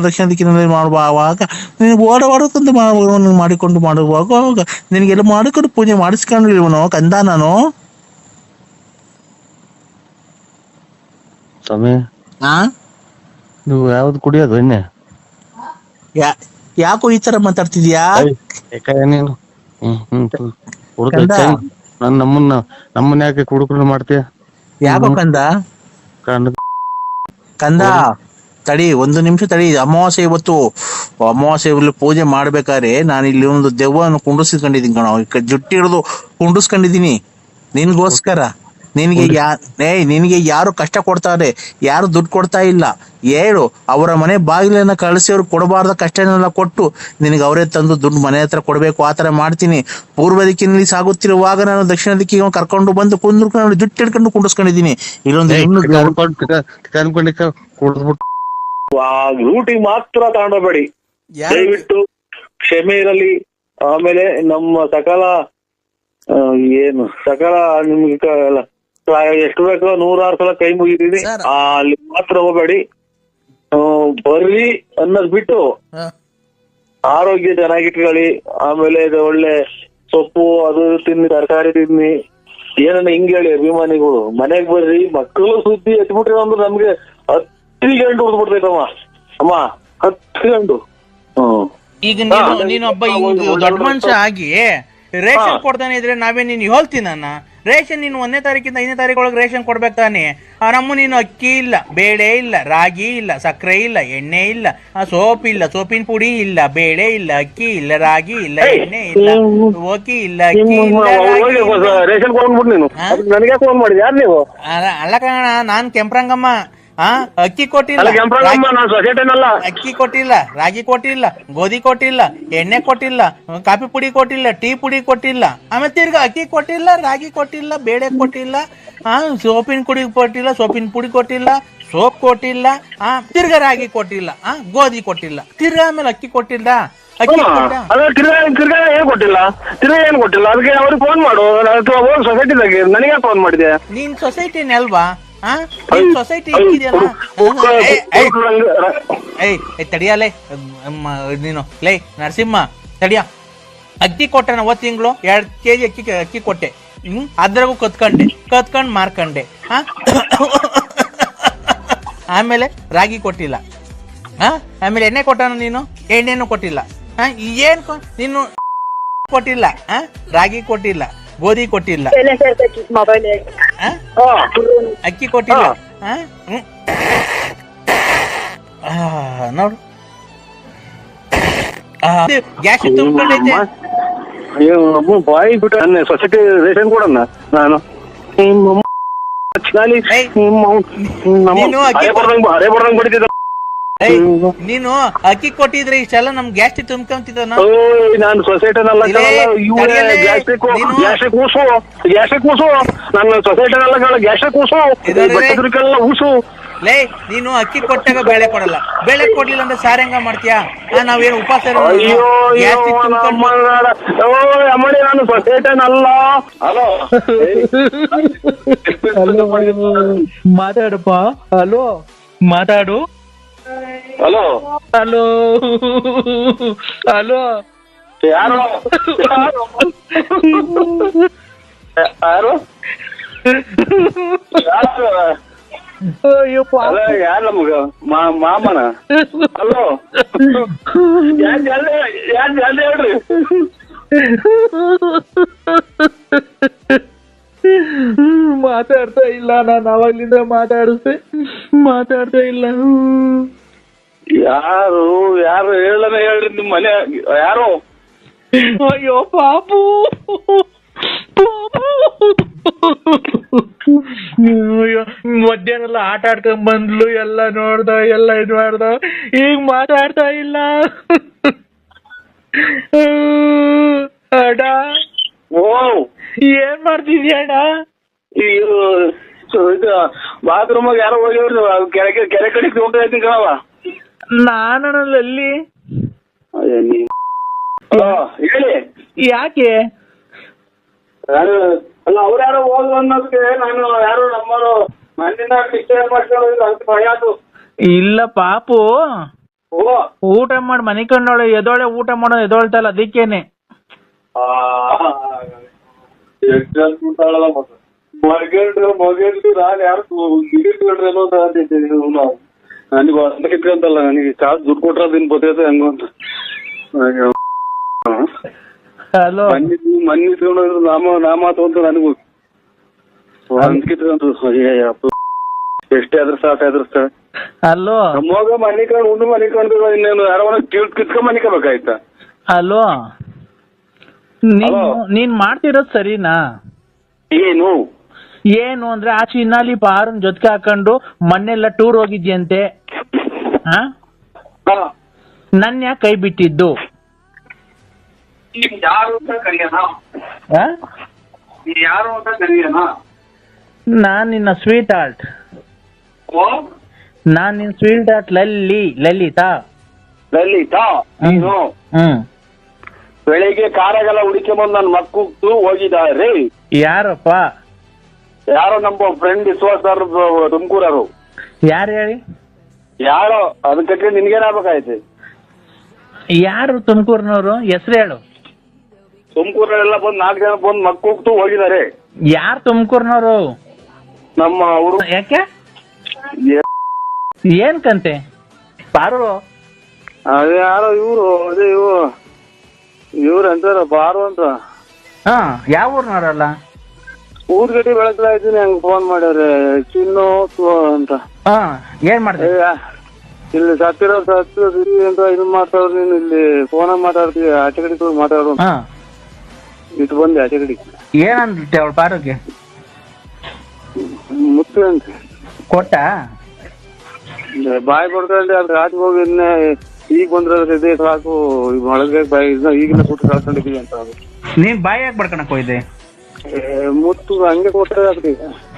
ದಕ್ಷಿಣ ದಿಕ್ಕಿನಲ್ಲಿ ಮಾಡುವಾಗ ನೀನು ಓಡಾಡುತ್ತಂತ ಮಾಡಿಕೊಂಡು ಮಾಡುವಾಗ ನಿನಗೆಲ್ಲ ಮಾಡಿಕೊಂಡು ಪೂಜೆ ಮಾಡಿಸ್ಕೊಂಡಿರುವನು ಕಂದ ನಾನು. ಸ್ವಾಮಿ, ನೀವು ಯಾವ್ದು ಕುಡಿಯೋದು ಎಣ್ಣೆ? ಯಾಕೋ ಈ ತರ ಮಾತಾಡ್ತಿದ್ಯಾ? ನೀನು ನಮ್ಮನ್ನ ಯಾಕೆ ಕುಡುಕರು ಮಾಡ್ತೀಯ? ಯಾಕೋ ಕಂದ ತಡಿ, 1 ನಿಮಿಷ ತಡಿ. ಅಮಾವಾಸ್ಯೆ ಇವತ್ತು, ಅಮಾವಾಸ್ಯೆಯಲ್ಲಿ ಪೂಜೆ ಮಾಡ್ಬೇಕಾದ್ರೆ ನಾನು ಇಲ್ಲಿ ಒಂದು ದೆವ್ವವನ್ನು ಕುಂಡಿಸ್ಕೊಂಡಿದ್ದೀನಿ ಕಣ. ಜುಟ್ಟಿ ಹಿಡಿದು ಕುಂಡಿಸ್ಕೊಂಡಿದೀನಿ ನಿನ್ಗೋಸ್ಕರ. ನಿನಗೆ ಯಾರು ಕಷ್ಟ ಕೊಡ್ತಾರೆ, ಯಾರು ದುಡ್ಡು ಕೊಡ್ತಾ ಇಲ್ಲ ಹೇಳು. ಅವರ ಮನೆ ಬಾಗಿಲನ್ನ ಕಳಿಸಿ ಅವ್ರು ಕೊಡಬಾರ್ದ ಕಷ್ಟನೆಲ್ಲ ಕೊಟ್ಟು ನಿನಗೆ ಅವರೇ ತಂದು ದುಡ್ಡು ಮನೆ ಹತ್ರ ಕೊಡ್ಬೇಕು, ಆತರ ಮಾಡ್ತೀನಿ. ಪೂರ್ವ ದಿಕ್ಕಿನಲ್ಲಿ ಸಾಗುತ್ತಿರುವಾಗ ನಾನು ದಕ್ಷಿಣ ದಿಕ್ಕಿಗೆ ಕರ್ಕೊಂಡು ಬಂದು ಕುಂದ್ಕೊಂಡು ಜುಟ್ಟು ಹಿಡ್ಕೊಂಡು ಕುಂಡಿಸ್ಕೊಂಡಿದ್ದೀನಿ. ರೂಟಿಗೆ ಮಾತ್ರ ತಗೊಂಡೋಗ್ಬೇಡಿ ದಯವಿಟ್ಟು, ಕ್ಷಮೆ ಇರಲಿ. ಆಮೇಲೆ ನಮ್ಮ ಸಕಲ ನಿಮ್ಗೆ ಎಷ್ಟು ಬೇಕೋ 106 ಸಲ ಕೈ ಮುಗಿದೀನಿ, ಅಲ್ಲಿ ಮಾತ್ರ ಹೋಗ್ಬೇಡಿ. ಬರ್ರಿ ಅನ್ನೋದ್ ಬಿಟ್ಟು ಆರೋಗ್ಯ ಚೆನ್ನಾಗಿಟ್ಕೊಳ್ಳಿ. ಆಮೇಲೆ ಒಳ್ಳೆ ಸೊಪ್ಪು ಅದು ತಿನ್ನಿ, ತರಕಾರಿ ತಿನ್ನಿ. ಏನನ್ನ ಹಿಂಗ್ ಹೇಳಿ ಅಭಿಮಾನಿಗಳು, ಮನೆಗ್ ಬರ್ರಿ. ಮಕ್ಕಳು ಸುದ್ದಿ ಎತ್ಬಿಟ್ರೆ ಅಂದ್ರೆ ನಮ್ಗೆ 10 ಗಂಟು ಉಡ್ದ್ಬಿಡ್ತೈತಮ್ಮ ಅಮ್ಮ, 10 ಗಂಟು. ಈಗ ನೀನು ಒಬ್ಬ ದೊಡ್ಡ ಮನುಷ್ಯ ಆಗಿ ರೇಷನ್ ಕೊಡ್ತಾನೆ ಇದ್ರೆ ನಾವೇ ನೀನು ಹೇಳ್ತೀನಿ ನನ್ನ ರೇಷನ್ ನೀನು 1ನೇ ತಾರೀಕಿಂದ 5ನೇ ತಾರೀಕು ಒಳಗೆ ರೇಷನ್ ಕೊಡ್ಬೇಕು ತಾನೆ. ನಮ್ಮ ನೀನು ಅಕ್ಕಿ ಇಲ್ಲ, ಬೇಳೆ ಇಲ್ಲ, ರಾಗಿ ಇಲ್ಲ, ಸಕ್ಕರೆ ಇಲ್ಲ, ಎಣ್ಣೆ ಇಲ್ಲ, ಸೋಪ್ ಇಲ್ಲ, ಸೋಪಿನ ಪುಡಿ ಇಲ್ಲ, ಬೇಳೆ ಇಲ್ಲ, ಅಕ್ಕಿ ಇಲ್ಲ, ರಾಗಿ ಇಲ್ಲ, ಎಣ್ಣೆ ಇಲ್ಲ, ಓಕಿ ಇಲ್ಲ, ಅಕ್ಕಿ ಇಲ್ಲ. ರೇಷನ್ ಕೊಡ್ಬಿಟ್ಟು ನೀನು ನನಗೆ ಫೋನ್ ಮಾಡಿದ್ಯಾ ನೀವು? ಅಲ್ಲ ಕಣ, ನಾನ್ ಕೆಂಪ್ರಂಗಮ್ಮ. ಅಕ್ಕಿ ಕೊಟ್ಟಿಲ್ಲ, ಅಕ್ಕಿ ಕೊಟ್ಟಿಲ್ಲ, ರಾಗಿ ಕೊಟ್ಟಿಲ್ಲ, ಗೋಧಿ ಕೊಟ್ಟಿಲ್ಲ, ಎಣ್ಣೆ ಕೊಟ್ಟಿಲ್ಲ, ಕಾಫಿ ಪುಡಿ ಕೊಟ್ಟಿಲ್ಲ, ಟೀ ಪುಡಿ ಕೊಟ್ಟಿಲ್ಲ, ಆಮೇಲೆ ತಿರ್ಗಾ ಅಕ್ಕಿ ಕೊಟ್ಟಿಲ್ಲ, ರಾಗಿ ಕೊಟ್ಟಿಲ್ಲ, ಬೇಳೆ ಕೊಟ್ಟಿಲ್ಲ, ಸೋಪಿನ ಪುಡಿ ಕೊಟ್ಟಿಲ್ಲ, ಸೋಪಿನ ಪುಡಿ ಕೊಟ್ಟಿಲ್ಲ, ಸೋಪ್ ಕೊಟ್ಟಿಲ್ಲ, ತಿರ್ಗಾ ರಾಗಿ ಕೊಟ್ಟಿಲ್ಲ, ಗೋಧಿ ಕೊಟ್ಟಿಲ್ಲ, ತಿರ್ಗಾ ಆಮೇಲೆ ಅಕ್ಕಿ ಕೊಟ್ಟಿಲ್ಲ. ತಿರ್ಗಾ ಏನ್ ಕೊಟ್ಟಿಲ್ಲ, ಏನ್ ಕೊಟ್ಟಿಲ್ಲ. ಅದಕ್ಕೆ ಅವ್ರಿಗೆ ಫೋನ್ ಮಾಡು, ಸೊಸೈಟಿದಾಗೆ ನನಗೆ ಫೋನ್ ಮಾಡಿದೆ. ನೀನ್ ಸೊಸೈಟಿನೇ ಅಲ್ವಾ? ಸೊಸೈಟಿ ತಡಿಯಲೇ ನೀನು ಲೈ ನರಸಿಂಹ ತಡಿಯ. ಅಕ್ಕಿ ಕೊಟ್ಟೆ ನಾ 1 ತಿಂಗಳು 2 kg ಅಕ್ಕಿ ಕೊಟ್ಟೆ. ಅದ್ರಾಗೂ ಕತ್ಕೊಂಡ್ ಮಾರ್ಕಂಡೆ. ಆಮೇಲೆ ರಾಗಿ ಕೊಟ್ಟಿಲ್ಲ, ಆಮೇಲೆ ಎಣ್ಣೆ ಕೊಟ್ಟಾನ ನೀನು, ಎಣ್ಣೆನು ಕೊಟ್ಟಿಲ್ಲ. ಏನ್ ನೀನು ಕೊಟ್ಟಿಲ್ಲ, ರಾಗಿ ಕೊಟ್ಟಿಲ್ಲ, ಗೋಧಿ ಕೊಟ್ಟಿಲ್ಲ, ಅಕ್ಕಿ ಕೊಟ್ಟಿಲ್ಲ. ನೋಡು ಗ್ಯಾಸ್ ತುಂಬಿಕೊಂಡೈತೆ. ಬಾಯಿ ಬಿಟ್ಟು ಸೊಸೈಟಿ ರೇಷನ್ ಕೊಡಣ್ಣ ನಾನು. ನೀನು ಅಕ್ಕಿ ಕೊಟ್ಟಿದ್ರೆ ಇಷ್ಟೆಲ್ಲ ನಮ್ ಗ್ಯಾಸ್ ತುಂಬ್ಕೊಂತಿದ್ದ. ನಾನು ಸೊಸೈಟಿನಲ್ಲ, ಗ್ಯಾಸ್ಟ್ರಿಕ್ ಕೂಸು. ನಾನು ಸೊಸೈಟಿನಲ್ಲ, ಗ್ಯಾಸ್ಟ್ರಿಕ್ ಕೂಸು, ಕೂಸು. ಲೇ ನೀನು ಅಕ್ಕಿ ಕೊಟ್ಟಾಗ ಬೇಳೆ ಕೊಡಲ್ಲ, ಬೇಳೆ ಕೊಡ್ಲಿಲ್ಲ ಅಂದ್ರೆ ಸಾರ್ ಹೆಂಗ ಮಾಡ್ತೀಯಾ? ನಾವೇನು ಉಪವಾಸ ಅಮ್ಮಡಿ, ನಾನು ಸೊಸೈಟಿನಲ್ಲ. ಮಾತಾಡಪ್ಪ. ಹಲೋ ಮಾತಾಡು. ಹಲೋ ಹಲೋ ಹಲೋ ಯಾರು ಯಾರು ನಮಗ ಮಾಮನ? ಹಲೋ ಯಾನ್ ಜಲ್ದಿ ಹೇಳ್ರಿ. ಮಾತಾಡ್ತಾ ಇಲ್ಲ, ನಾನು ಅವಾಗ್ಲಿಂದ ಮಾತಾಡ್ತಾ ಇಲ್ಲ. ಯಾರು ಹೇಳನ ಹೇಳ್ರಿ, ನಿಮ್ ಮನೆ ಯಾರು? ಅಯ್ಯೋ ಪಾಪು, ಮಧ್ಯಾಹ್ನ ಆಟ ಆಡ್ಕೊಂಡ್ ಬಂದ್ಲು, ಎಲ್ಲ ನೋಡ್ದ, ಎಲ್ಲ ಇದ್ ಮಾಡ್ದ, ಈಗ ಮಾತಾಡ್ತಾ ಇಲ್ಲ. ಅಡ ಏನ್ ಮಾಡ್ತಿದ್ಯ ಅಣ್ಣ? ಬಾತ್ರೂಮ್ ಯಾರೋ ಹೋಗಿವ್ರಿ, ಕೆರೆ ಕಡೆಗೆ ಹೋಗ್ತಾ ಕಣವ. ನಾನಲ್ಲಿ ಹೇಳಿ ಯಾಕೆ? ಅಲ್ಲ, ಅವ್ರು ಯಾರೋ ಹೋದ್ರು ಅನ್ನೋದಕ್ಕೆ ನಾನು ಯಾರು ನಮ್ಮವರು ಮಣ್ಣಿನ ಡಿಸ್ಟರ್ಬ್ ಮಾಡ್ಕೊಳ್ಳೋದಿಲ್ಲ ಅಂತ ಭಯ ಅದು. ಇಲ್ಲ ಪಾಪು, ಊಟ ಮಾಡಿ ಮನೆ ಕಂಡೋಳೆ, ಎದೋಳೆ ಊಟ ಮಾಡೋ ಎದೋಳ್ತಲ್ಲ, ಅದಕ್ಕೇನೆ. ಮಗೇನ್ರಿ ನಾನು ಯಾರು ಅನ್ನೋ ನಾವು ನನಗೆ ಅಂತಿಕ್ಕಂತಲ್ಲ, ನನಗೆ ಕಾಸು ದುಡ್ಡು ಕೊಟ್ರ ದಿನ ಬರ್ತೈತೆ ಹಂಗ ಅಂತ. ಮಣ್ಣಿ ಇಟ್ಕೊಂಡು ನಾಮಾತು ಅಂತ ನನಗೂ ಅಂದ್ಕಿಟ್ಕೊಂಡು ಎಷ್ಟೇ ಆದ್ರೂ ಸಾಕಾದ್ರೂ ಅಲ್ಲೋ ನಮ್ಮವಾಗ ಮನೆ ಕಂಡು ಉಂಡು ಮನೆ ಕಂಡು ಇನ್ನೇನು ಯಾರೋ ಕಿತ್ಕೊಂಡ್ ಮನೆ ಕಬೇಕಾಯ್ತಾ? ಅಲ್ಲೋ ನೀನ್ ಮಾಡ್ತಿರೋದ್ ಸರಿನಾ? ಏನು ಏನು ಅಂದ್ರೆ ಆಚೆ ಇನ್ನಲ್ಲಿ ಪಾರನ್ ಜೊತೆಗೆ ಹಾಕೊಂಡು ಮೊನ್ನೆಲ್ಲ ಟೂರ್ ಹೋಗಿದ್ಯಂತೆ. ನನ್ನ ಯಾಕೆ ಕೈ ಬಿಟ್ಟಿದ್ದು? ಯಾರು ಅಂತ ಕರಿಯೋಣ, ಯಾರು ಅಂತ ಕರಿಯೋಣ. ನಾನ್ ನಿನ್ನ ಸ್ವೀಟ್ ಹಾರ್ಟ್, ನಾನ್ ನಿನ್ನ ಸ್ವೀಟ್ ಹಾರ್ಟ್ ಲಲಿತಾ. ನೀನು ಬೆಳಿಗ್ಗೆ ಕಾರಾಗೆಲ್ಲ ಹುಡುಕೊಂಬಂದು ನನ್ನ ಮಕ್ಕಳು ಹೋಗಿದ್ದಾರೆ. ಯಾರಪ್ಪ? ಯಾರೋ ನಮ್ಮ ಫ್ರೆಂಡ್ ವಿಶ್ವಾಸ್ ಸರ್ ತುಮಕೂರರು. ಯಾರು ಹೇಳಿ? ಯಾರೋ ಅದಕ್ಕೆ ನಿನ್ಗೇನಾಗಬೇಕಾಯ್ತು? ಯಾರು ತುಮಕೂರಿನವರು? ಹೆಸರು ಹೇಳು. ತುಮಕೂರಲ್ಲೆಲ್ಲ ಬಂದು 4 ಜನ ಬಂದು ಮಕ್ಕಳು ಹೋಗಿದ್ದಾರೆ. ಯಾರು ತುಮಕೂರಿನವರು? ನಮ್ಮ ಅವರು. ಯಾಕೆ? ಏನ್ ಕಂತೆ ಪಾರು? ಅದೇ ಯಾರೋ ಇವ್ರು, ಅದೇ ಇವ್ರು ಅಂತಾರ ಪಾರು ಅಂತ. ಯಾವ ಊರ್ನವ್ರಲ್ಲ? ಊರ್ಗಟ್ಟಿ ಬೆಳಗ್ತಾ ಇದ್ದೀನಿ, ಹಂಗ ಫೋನ್ ಮಾಡ್ಯಾರೆ ಚಿನ್ನು ಅಂತ. ಏನ್ ಮಾಡ್ತೀವಿ? ಇಲ್ಲಿ ಸತ್ತಿರೋ ಅಂತ ಇದು ಮಾಡ್ತಾವ್ರ. ನೀನು ಇಲ್ಲಿ ಫೋನಾಗ ಮಾತಾಡ್ತೀವಿ, ಆಚೆ ಕಡೆ ಮಾತಾಡೋ ಇಟ್ಟು ಬಂದೆ ಆಚೆ ಕಡೆ. ಏನಂತೆ ಅವಳು ಪಾರುಗೆ? ಮುತ್ತು ಅಂತ ಕೊಟ್ಟ ಬಾಯಿ ಕೊಡ್ಕೊಂಡೆ. ಅದ್ರ ಆಚೆ ಹೋಗಿ ಈಗ ಬಂದ್ರೆ ಸಾಕು, ಒಳಗೆ ಬಾಯಿ ಈಗಿನ ಕೂತು ಕಳ್ಕೊಂಡಿದೀವಿ ಅಂತ. ನೀನ್ ಬಾಯಿ ಯಾಕೆ ಬಡ್ಕೊಳಕ್ ಹೋಯ್ದೆ? ಮುತ್ತು ಹಂಗೆ ಕೊಟ್ಟರೆ ಅದಕ್ಕೆ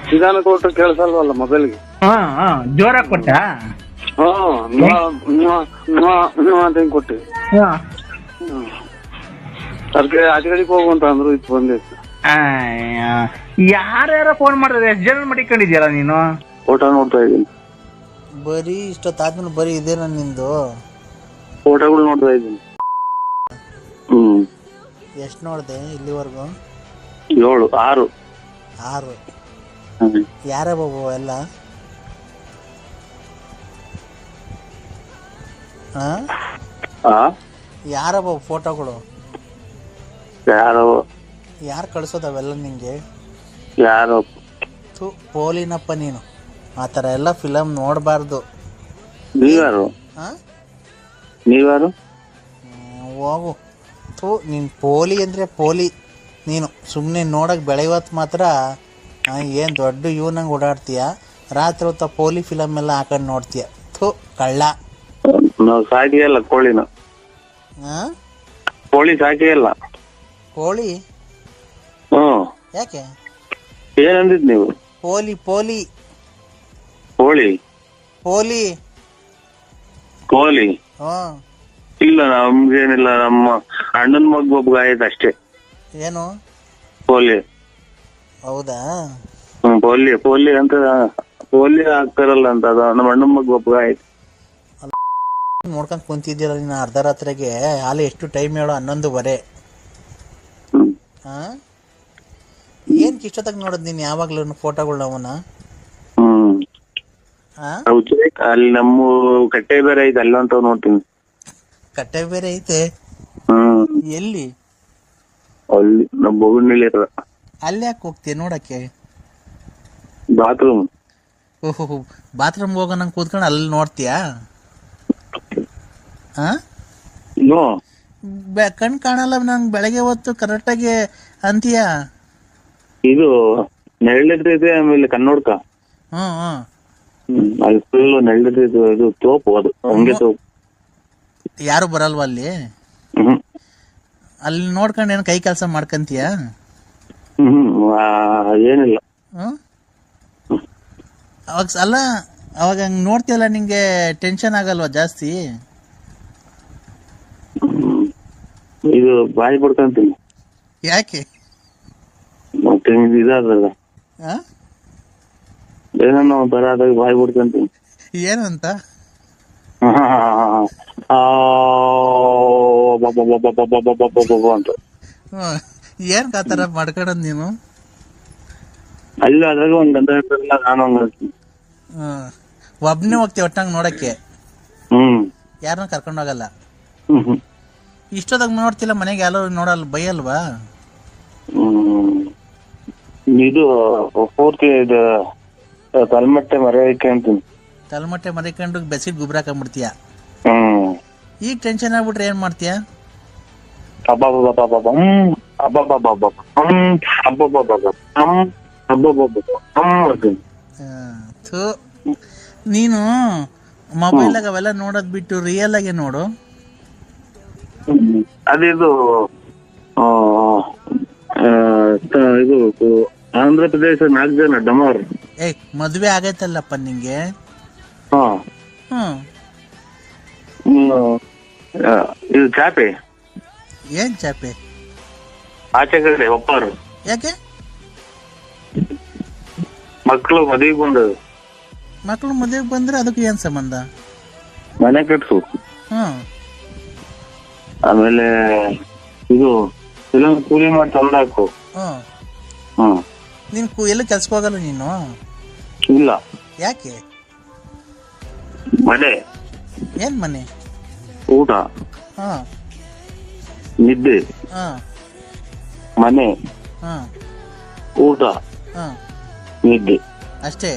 ನಿಧಾನ ಕೊಟ್ಟರೆ ಕೇಳಿಸಲ್ವಲ್ಲ ಮೊಬೈಲ್ಗೆ. ಜೋರಾಗಿ ಕೊಟ್ಟ? ಅಂತ ಹಿಂಗ್ ಕೊಟ್ಟಿ. ಅದಕ್ಕೆ ಆಚೆ ಕಡೆಗೆ ಹೋಗುವಂತ ಅಂದ್ರು ಇತ್ತು ಬಂದಿತ್ತು. ಯಾರ್ಯಾರ ಫೋನ್ ಮಾಡಿದ್ರೆ ಎಷ್ಟು ಜನ ಮಡಿಕೊಂಡಿದ್ಯಲ್ಲ ನೀನು? ಫೋಟೋ ನೋಡ್ತಾ ಇದ್ದೀನಿ. ಬರೀ ಇಷ್ಟೊತ್ತಾದ್ಮೇಲೆ ಬರೀ ಇದೇನ ನಿಂದು? ಫೋಟೋಗಳು ನೋಡ್ತಾ ಇದ್ದೀನಿ. ಎಷ್ಟು ನೋಡ್ದೆ ಇಲ್ಲಿವರೆಗೂ? 7 6 6. ಯಾರ ಬಾಬು ಎಲ್ಲ? ಯಾರ ಬಾಬು ಫೋಟೋಗಳು? ಯಾರು ಕಳ್ಸೋದವೆಲ್ಲ ನಿಂಗೆ? ಯಾರೋ ಪೋಲಿನಪ್ಪ ನೀನು. ಆ ಥರ ಎಲ್ಲ ಫಿಲಮ್ ನೋಡಬಾರ್ದು. ನೀವ್ಯಾರು? ಹೋಗು. ನೀನು ಪೋಲಿ ಅಂದರೆ ಪೋಲಿ ನೀನು. ಸುಮ್ಮನೆ ನೋಡಕ್ಕೆ ಬೆಳೆಯವತ್ತು ಮಾತ್ರ ಏನು ದೊಡ್ಡ ಇವನಂಗೆ ಓಡಾಡ್ತೀಯ, ರಾತ್ರಿ ಹೊತ್ತ ಪೋಲಿ ಫಿಲಮ್ ಎಲ್ಲ ಹಾಕೊಂಡು ನೋಡ್ತೀಯ. ಕಳ್ಳ. ನಾವು ಸಾಕಿಯಲ್ಲ ಕೋಳಿನ. ಕೋಳಿ ಸಾಕಿಯಲ್ಲ. ಕೋಳಿ? ಯಾಕೆ? ಏನಂದಿದ್ ನೀವು? ಪೋಲಿ ಕೋಳಿ ಕೋಳಿ ಇಲ್ಲ, ನಮ್ಗೇನಿಲ್ಲ. ನಮ್ಮ ಅಣ್ಣನ ಮಗ ಒಬ್ಬ ಆಯ್ತು ಅಷ್ಟೇ. ಏನು ಪೋಲಿ? ಹೌದಾ? ಪೋಲಿ ಅಂತ ಪೋಲಿ ಆಗ್ತಾರಲ್ಲ ಅಂತ, ಅದು ನಮ್ಮ ಅಣ್ಣನ ಮಗ ಒಬ್ಬ ಆಯ್ತು. ನೋಡ್ಕೊಂಡ್ ಕುಂತಿದ್ದೀರ ನೀನು ಅರ್ಧ ರಾತ್ರಿಗೆ. ಅಲ್ಲಿ ಎಷ್ಟು ಟೈಮ್ ಹೇಳೋ? 11:15. ಏನ್ ಇಷ್ಟೊತ್ತಾಗ ನೋಡೋದ್ ನೀನ್ ಯಾವಾಗ್ಲೂ ಫೋಟೋಗಳು ಅವನ? ಅಲ್ಲಿ ನಮ್ಮ ಕಟ್ಟೆ ಬೇರೆ ಐತೆ, ಅಲ್ಲ ಅಂತ ನೋಡ್ತೀನಿ. ಕಟ್ಟೆ ಬೇರೆ ಐತೆ? ಎಲ್ಲಿ? ಅಲ್ಲಿ ನಮ್ಮ ಬೋಗಣ್ಣಲ್ಲಿ ಇರ. ಅಲ್ಲಿ ಯಾಕೆ ಹೋಗ್ತೀಯ ನೋಡಕ್ಕೆ? ಬಾತ್ರೂಮ್. ಓಹೋ, ಬಾತ್ರೂಮ್ ಹೋಗೋ ನಂಗೆ ಕೂತ್ಕೊಂಡು ಅಲ್ಲಿ ನೋಡ್ತೀಯಾ? ಕಣ್ ಕಾಣಲ್ಲ ನಂಗೆ ಬೆಳಗ್ಗೆ ಹೊತ್ತು ಕರೆಕ್ಟಾಗಿ ಅಂತೀಯ. ಇದು ನೆರಳಿರ್ತೈತೆ, ಆಮೇಲೆ ಕನ್ನೋಡ್ಕ. ಅಲ್ಲಿ ಫುಲ್ ನೆರಳಿರ್ತೈತೆ. ಇದು ತೋಪು, ಅದು ಹಂಗೆ ತೋಪು. ಯಾರು ಬರಲ್ವ ಅಲ್ಲಿ? ಅಲ್ಲಿ ನೋಡ್ಕೊಂಡು ಏನು ಕೈ ಕೆಲಸ ಮಾಡ್ಕಂತೀಯ? ಏನಿಲ್ಲ. ಅವಾಗ ಅಲ್ಲ, ಅವಾಗ ಹಂಗೆ ನೋಡ್ತೀಯಲ್ಲ, ನಿಂಗೆ ಟೆನ್ಷನ್ ಆಗಲ್ವಾ ಜಾಸ್ತಿ? ಇದು ಬಾಯಿ ಪಡ್ಕೊಂತೀನಿ. ಯಾಕೆ? ಮತ್ತೆ ಇದಾದ್ರಲ್ಲ, ಏನೋ ಬರಾದಾಗ ಬಾಯಿ ಪಡ್ಕೊಂತೀನಿ. ಏನಂತ? ಅಂತ. ಏನ್ ಆತರ ಮಾಡ್ಕೊಳದ್ ನೀನು? ಅಲ್ಲ, ಅದ್ರಾಗ ಒಂದ್ ಗಂಟೆ ಇರ್ತಾರಲ್ಲ, ನಾನು ಹಂಗ ಒಬ್ನೇ ಹೋಗ್ತೀವಿ ಒಟ್ಟಂಗ್ ನೋಡಕ್ಕೆ? ಯಾರನ್ನ ಕರ್ಕೊಂಡ್ ಹೋಗಲ್ಲ? ಇಷ್ಟೊತ್ತಾಗ ನೋಡ್ತಿಲ್ಲ, ಮನೆಗೆ ಯಾರು ನೋಡಲ್ಲ, ಬೈಯಲ್ವಾ? ಇದು ಪೂರ್ತಿ ಇದು ತಲೆಮಟ್ಟೆ ಮರೆಯಂತೀನಿ. ತಲೆಮಟ್ಟೆ ಮರಿಕೊಂಡು ಬೆಸಿಟ್ ಗುಬ್ರ ಹಾಕೊಂಡ್ಬಿಡ್ತೀಯ. ಈಗ ಟೆನ್ಷನ್ ಆಗ್ಬಿಟ್ರೆ ಏನ್ ಮಾಡ್ತೀಯ? ಮಾಡ್ತೀನಿ. ಥೂ ನೀನು ಮೊಬೈಲಾಗ ಅವೆಲ್ಲ ನೋಡೋದ್ ಬಿಟ್ಟು ರಿಯಲ್ ಆಗಿ ನೋಡು. ಅದಿದು ಇದು ಆಂಧ್ರ ಪ್ರದೇಶ 4 ಜನ ಡಮಾರ್. ಮದ್ವೆ ಆಗೈತಲ್ಲಪ್ಪ ನಿಂಗೆ? ಇದು ಚಾಪೆ. ಏನ್ ಚಾಪೆ? ಆಚೆ ಕಡೆ ಒಪ್ಪಾರು. ಯಾಕೆ? ಮಕ್ಕಳು ಮದುವೆಗೆ ಬಂದವು. ಮಕ್ಕಳು ಮದುವೆಗೆ ಬಂದ್ರೆ ಅದಕ್ಕೆ ಏನ್ ಸಂಬಂಧ? ಮನೆ ಕಟ್ಸು. ಆಮೇಲೆ ಇದು ಎಲ್ಲ ಕೂಲಿ ಮಾಡಿ ತಂದಾಕು. ನೀನ್ ಎಲ್ಲ ಕೆಲ್ಸಕ್ಕೆ ಹೋಗಲ್ಲ ನೀನು? ಇಲ್ಲ. ಯಾಕೆ? ಮನೆ. ಏನ್ ಮನೆ? ಊಟ, ನಿದ್ದೆ, ಮನೆ, ಊಟ, ನಿದ್ದೆ ಅಷ್ಟೇ.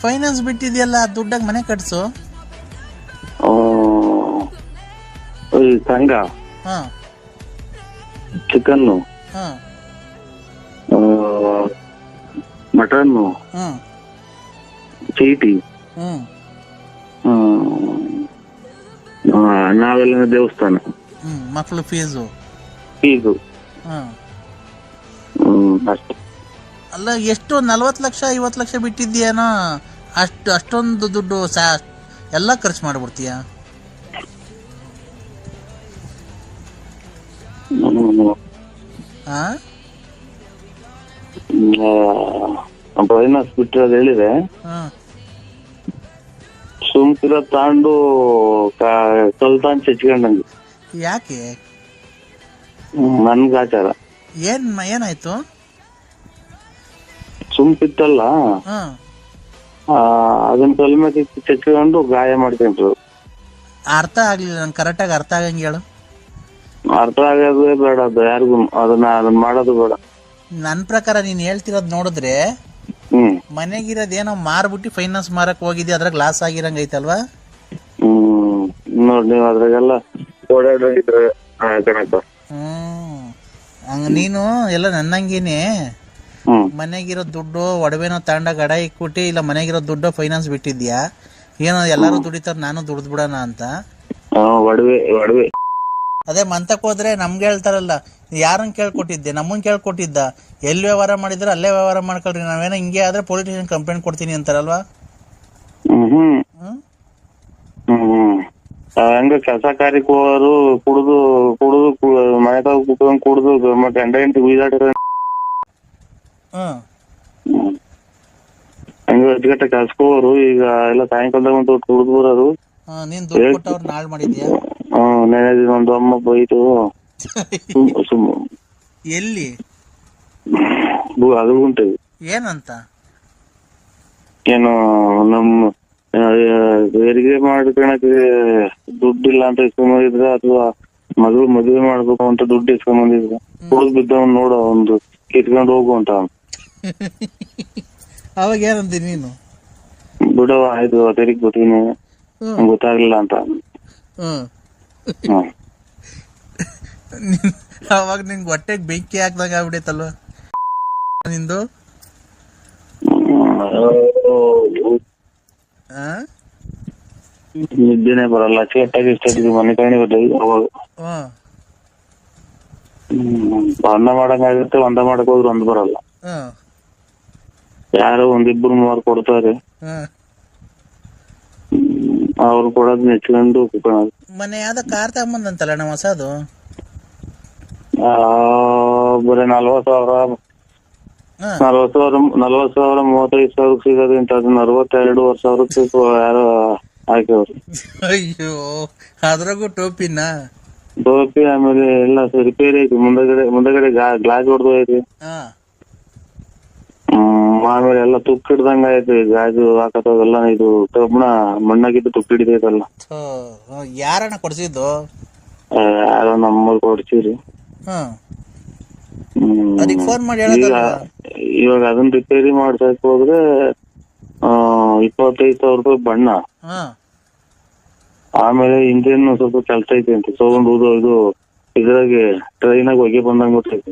ಫೈನಾನ್ಸ್ ಬಿಟ್ಟಿದ್ಯಲ್ಲ, ದುಡ್ಡಾಗ ಮನೆ ಕಟ್ಸು. ಸಂಘ, ಚಿಕನ್ನು, ಮಟನ್ನು, ಚೀಟಿ, ನಾವೆಲ್ಲ ದೇವಸ್ಥಾನ, ಮಕ್ಕಳು ಫೀಸು. ಅಷ್ಟೇ. ಅಲ್ಲ, ಎಷ್ಟು 40 ಲಕ್ಷ 50 ಲಕ್ಷ ಬಿಟ್ಟಿದ್ಯೇನೋ, ಅಷ್ಟೊಂದು ದುಡ್ಡು ಎಲ್ಲ ಖರ್ಚು ಮಾಡ್ಬಿಡ್ತೀಯ? ಫೈನಾನ್ಸ್ ಬಿಟ್ಟಿರೋದು ಹೇಳಿದೆ. ಸುಮ್ಕಿರ ತಾಂಡು ಕಲ್ತಾನ್ ಚಚ್ಕೊಂಡಂಗೆ. ಯಾಕೆ? ನನ್ಗ ಆಚಾರ. ಏನಾಯ್ತು? ಸುಮ್ಕಿತ್ತಲ್ಲ, ಅದನ್ನ ಕಲ್ಮೆ ಚಚ್ಕೊಂಡು ಗಾಯ ಮಾಡ್ಕೊಂಡ್ರು. ಅರ್ಥ ಆಗ್ಲಿಲ್ಲ ನಂಗೆ, ಕರೆಕ್ಟಾಗಿ ಅರ್ಥ ಆಗಂಗೆ ಹೇಳು. ಅರ್ಥ ಆಗೋದೇ ಬೇಡ, ಅದು ಯಾರಿಗೂ ಅದನ್ನ ಮಾಡೋದು ಬೇಡ. ನನ್ ಪ್ರಕಾರ ನೀನ್ ಹೇಳ್ತಿರೋದ್ ನೋಡಿದ್ರೆ ಮನೆಗಿರೋದೇನೋ ಮಾರ್ಬಿಟ್ಟು ಫೈನಾನ್ಸ್ ಮಾರಕ್ ಹೋಗಿದ್ದೆ, ಅದ್ರಾಗ ಲಾಸ್ ಆಗಿರಂಗ ಐತಲ್ವಾ? ನೋಡ್, ನೀವ್ ಅದ್ರಾಗೆಲ್ಲ ಓಡಾಡಿದ್ರೆ ಹಂಗ ನೀನು ಎಲ್ಲ ನನ್ನಂಗೇನೆ ಮನೆಗಿರೋ ದುಡ್ಡು ಒಡವೆನೋ ತಗೊಂಡ ಗಡ ಇಕ್ಬಿಟ್ಟು, ಇಲ್ಲ ಮನೆಗಿರೋ ದುಡ್ಡು ಫೈನಾನ್ಸ್ ಬಿಟ್ಟಿದ್ಯಾ, ಏನೋ ಎಲ್ಲಾರು ದುಡಿತಾರ ನಾನು ದುಡ್ದು ಬಿಡೋಣ ಅಂತ. ಒಡವೆ ಅದೇ ಮಂತಕ್ ಹೋದ್ರೆ ನಮ್ಗೆ ಹೇಳ್ತಾರಲ್ಲ, ಯಾರನ್ನ ಕೇಳ್ಕೊಟ್ಟಿದ್ದೆ? ನಮ್ಮನ್ ಕೇಳ್ಕೊಟ್ಟಿದ್ದ? ಎಲ್ಲಿ ವ್ಯವಹಾರ ಮಾಡಿದ್ರೆ ಅಲ್ಲೇ ವ್ಯವಹಾರ ಮಾಡ್ಕೊಳ್ರಿ, ನಾವೇನೋ ಹಿಂಗೆ ಆದ್ರೆ ಪೊಲೀಸ್ ಸ್ಟೇಷನ್ ಕಂಪ್ಲೇಂಟ್ ಕೊಡ್ತೀನಿ ಅಂತಾರಲ್ವಾ? ಹಂಗ ಕೆಲಸ ಕಾರ್ಯಕ್ಕೆ ಹೋಗೋರು ಕುಡುದು ಮನೆ ತಾವು ಕುತ್ಕೊಂಡ್ ಕುಡುದು ಗಂಡ ಹೆಂಡತಿ ಉಯ್ದಾಡಿರೋ ಹಂಗ ಅಜ್ಜಗಟ್ಟ ಕೆಲ್ಸಕ್ಕೆ ಹೋಗೋರು. ಈಗ ಎಲ್ಲ ಸಾಯಂಕಾಲದಾಗ ಒಂದು ಕುಡ್ದು ಬರೋರು. ನೀನ್ ದುಡ್ಡು ಕೊಟ್ಟವ್ರು ನಾಳ್ ಮಾಡಿದ್ಯಾ? ನೆನೆ ಒಂದು ಅಮ್ಮ ಬೈತು. ಎಲ್ಲಿ? ಅದು ಉಂಟು. ಏನಂತ? ಏನು ನಮ್ಮ ಹೆರಿಗೆ ಮಾಡ್ಕೊಳಕ್ಕೆ ದುಡ್ಡಿಲ್ಲ ಅಂತ ಇಸ್ಕೊಂಬಂದಿದ್ರ, ಅಥವಾ ಮಗಳು ಮದುವೆ ಮಾಡ್ಬೇಕು ಅಂತ ದುಡ್ಡು ಇಸ್ಕೊಂಬಂದಿದ್ರ, ಕುಡಿದ್ ಬಿದ್ದವನ್ ನೋಡ ಒಂದು ಕಿತ್ಕೊಂಡ್ ಹೋಗು ಅಂತ. ಅವಾಗ ಏನಂತ ನೀನು? ಬಿಡವ ಆಯ್ತು, ತೆರಿಗೆ ಗೊತ್ತೀನಿ, ಗೊತ್ತಾಗ್ಲಿಲ್ಲ ಅಂತ. ಅವಾಗ ನಿಂಗೆ ಹೊಟ್ಟೆಗೆ ಬೆಂಕಿ ಹಾಕ್ದಾಗ ಆಗ್ಬಿಡೈತಲ್ವ ನಿಂದು? ನಿದ್ದೆನೆ ಬರಲ್ಲ, ಚೇಟಾಗಿ ಮನೆ ಕಾಣಿ ಅವಾಗ ಒಂದ ಮಾಡಂಗಾಗುತ್ತೆ, ಒಂದ ಮಾಡಕ್ ಹೋದ್ರೆ ಒಂದ್ ಬರಲ್ಲ. ಯಾರೋ ಒಂದಿಬ್ರು 3 ಕೊಡ್ತಾರೆ, ಅವ್ರು ಕೊಡೋದ್ ನೆಚ್ಕೊಂಡು ಕುತ್ಕೊಳ್ಳೋದು. ಮನೆ ಯಾವ್ದೋ ಕಾರ್ ತಗೊಂಬಂದಂತಲ್ಲ ನಮ್ಮ ಹೊಸದು? ಬರೀ 40,000 35,000 ಸಿಗೋದು ಇಂತ, 42,000 ಯಾರೋ ಹಾಕಿವ್ರು. ಅಯ್ಯೋ, ಅದ್ರಾಗೂ ಟೋಪಿನ? ಟೋಪಿ, ಆಮೇಲೆ ಎಲ್ಲ ರಿಪೇರಿ ಐತಿ. ಮುಂದಗಡೆ ಗ್ಲಾಸ್ ಹೊಡೆದು ಐತಿ. ಆಮೇಲೆ ಎಲ್ಲ ತುಕ್ಕು ಹಿಡ್ದಂಗ ಐತಿ. ಗಾಜು ಹಾಕತ್ತವೆಲ್ಲ ಇದು ಕಬ್ಬಣ ಮಣ್ಣಾಗಿದ್ದು ತುಕ್ಕು ಹಿಡಿದೈತಲ್ಲ. ಯಾರನ್ನ ಕೊಡ್ಸಿದ್ದು? ಯಾರೋ ನಮ್ಮೂರ್ ಕೊಡ್ಸಿರಿ. ಫೋನ್ ಮಾಡಿ ಇವಾಗ ಅದನ್ನ ರಿಪೇರಿ ಮಾಡ್ಸಕ್ ಹೋದ್ರೆ 25,000 ರೂಪಾಯಿ ಬಣ್ಣ. ಆಮೇಲೆ ಇಂಜಿನ್ ಸ್ವಲ್ಪ ಕೆಲಸ ಐತಿ ಅಂತ ತಗೊಂಡು ಇದು ಇದ್ರಾಗೆ ಟ್ರೈನಾಗ ಹೊಗೆ ಬಂದಂಗ ಗೊತ್ತೈತಿ.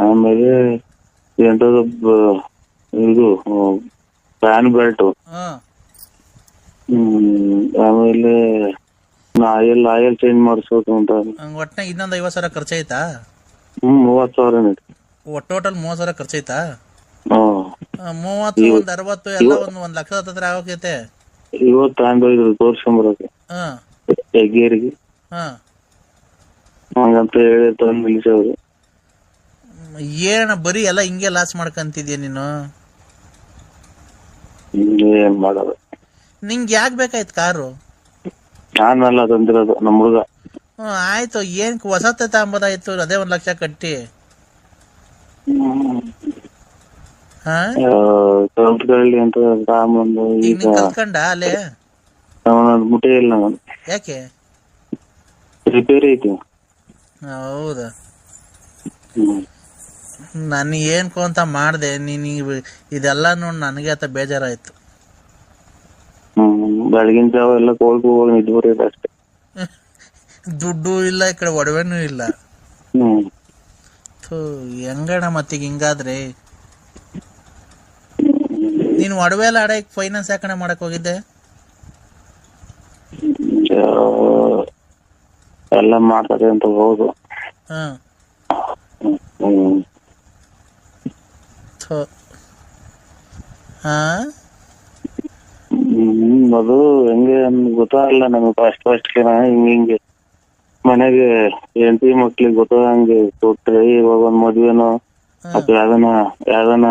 ಆಮೇಲೆ ಎಂತದ ಇದು ಫ್ಯಾನ್ ಬೆಲ್ಟ್. ಆಮೇಲೆ ಆಯಲ್ ಚೇಂಜ್ ಮಾಡಿಸ್ಬೇಕು ಅಂತ. ಒಟ್ನಾಗ ಇನ್ನೊಂದ್ 50,000 ಖರ್ಚಾಯ್ತಾ? 30,000 ಟೋಟಲ್ 30,000 ಖರ್ಚಾಯ್ತಾ? 30 ಒಂದ್ 60 ಎಲ್ಲ ಒಂದ್ ಲಕ್ಷದ ಹತ್ರ ಆಗೋಕೈತೆ. ಇವತ್ತು ತಗೊಂಡೋಗಿದ್ರು ತೋರ್ಸ್ಕೊಂಬರಕ್ಕೆ ಹೆಗ್ಗೇರಿಗೆ. ಹಂಗಂತ ಹೇಳಿ ತಂದು ನಿಲ್ಸವ್ರು. ಏನ ಬರೀ ಎಲ್ಲ ಹಿಂಗೆ ಲಾಸ್ ಮಾಡ್ಕಂತಿದ್ಯಾ ನೀನು? ಏನ್ ಮಾಡೋದು? ನಿಂಗೆ ಯಾಕೆ ಬೇಕಾಯ್ತು ಕಾರು? ನಾನಲ್ಲ ತಂದಿರೋದು, ನಮ್ಮ ಹುಡುಗ. ಆಯ್ತು, ಏನ್ ಹೊಸತೆ ತಗೊಂಬೋದಾಯ್ತು, ಅದೇ 1 ಲಕ್ಷ ಕಟ್ಟಿ. ಕಲ್ತ್ಕೊಳ್ಳಿ ಅಂತ ತಗೊಂಬಂದು ಈಗ ಕಲ್ತ್ಕೊಂಡ ಅಲ್ಲೇ ಮುಟ್ಟೇ ಇಲ್ಲ ನಾನು. ಯಾಕೆ? ರಿಪೇರಿ ಐತಿ. ಹೌದಾ? ನಾನು ಏನ್ಕೋ ಅಂತ ಮಾಡ್ದೆ, ನೀನ್ ಇದೆಲ್ಲ ನೋಡಿ ನನಗೆ ಆತ ಬೇಜಾರಾಯ್ತು. ಬೆಳಗಿನ ಜಾವ ಎಲ್ಲ ಕೋಲ್ಕು ಹೋಗಿ ನಿದ್ದೆ ಬರೋದು ಅಷ್ಟೇ. ದುಡ್ಡು ಇಲ್ಲ, ಈ ಕಡೆ ಒಡವೆನೂ ಇಲ್ಲ. ಹೆಂಗಣ ಮತ್ತೀಗ ಹಿಂಗಾದ್ರೆ? ನೀನ್ ಒಡವೆ ಎಲ್ಲ ಆಡಕ್ ಫೈನಾನ್ಸ್ ಯಾಕಣೆ ಮಾಡಕ್ ಹೋಗಿದ್ದೆ? ಎಲ್ಲ ಮಾಡ್ತಾರೆ ಅಂತ ಹೋಗುದು. ಅದು ಹೆಂಗೆ ಗೊತ್ತಾಗಲ್ಲ ನಮಗೆ. ಫಸ್ಟ್ ಹಿಂಗೆ ಮನೆಗೆ ಹೆಂಡತಿ ಮಕ್ಳಿಗೆ ಗೊತ್ತಾಗಂಗೆ ಕೊಟ್ರೆ, ಇವಾಗ ಒಂದ್ ಮದ್ವೆನೋ ಅಥವಾ ಯಾವ್ದನ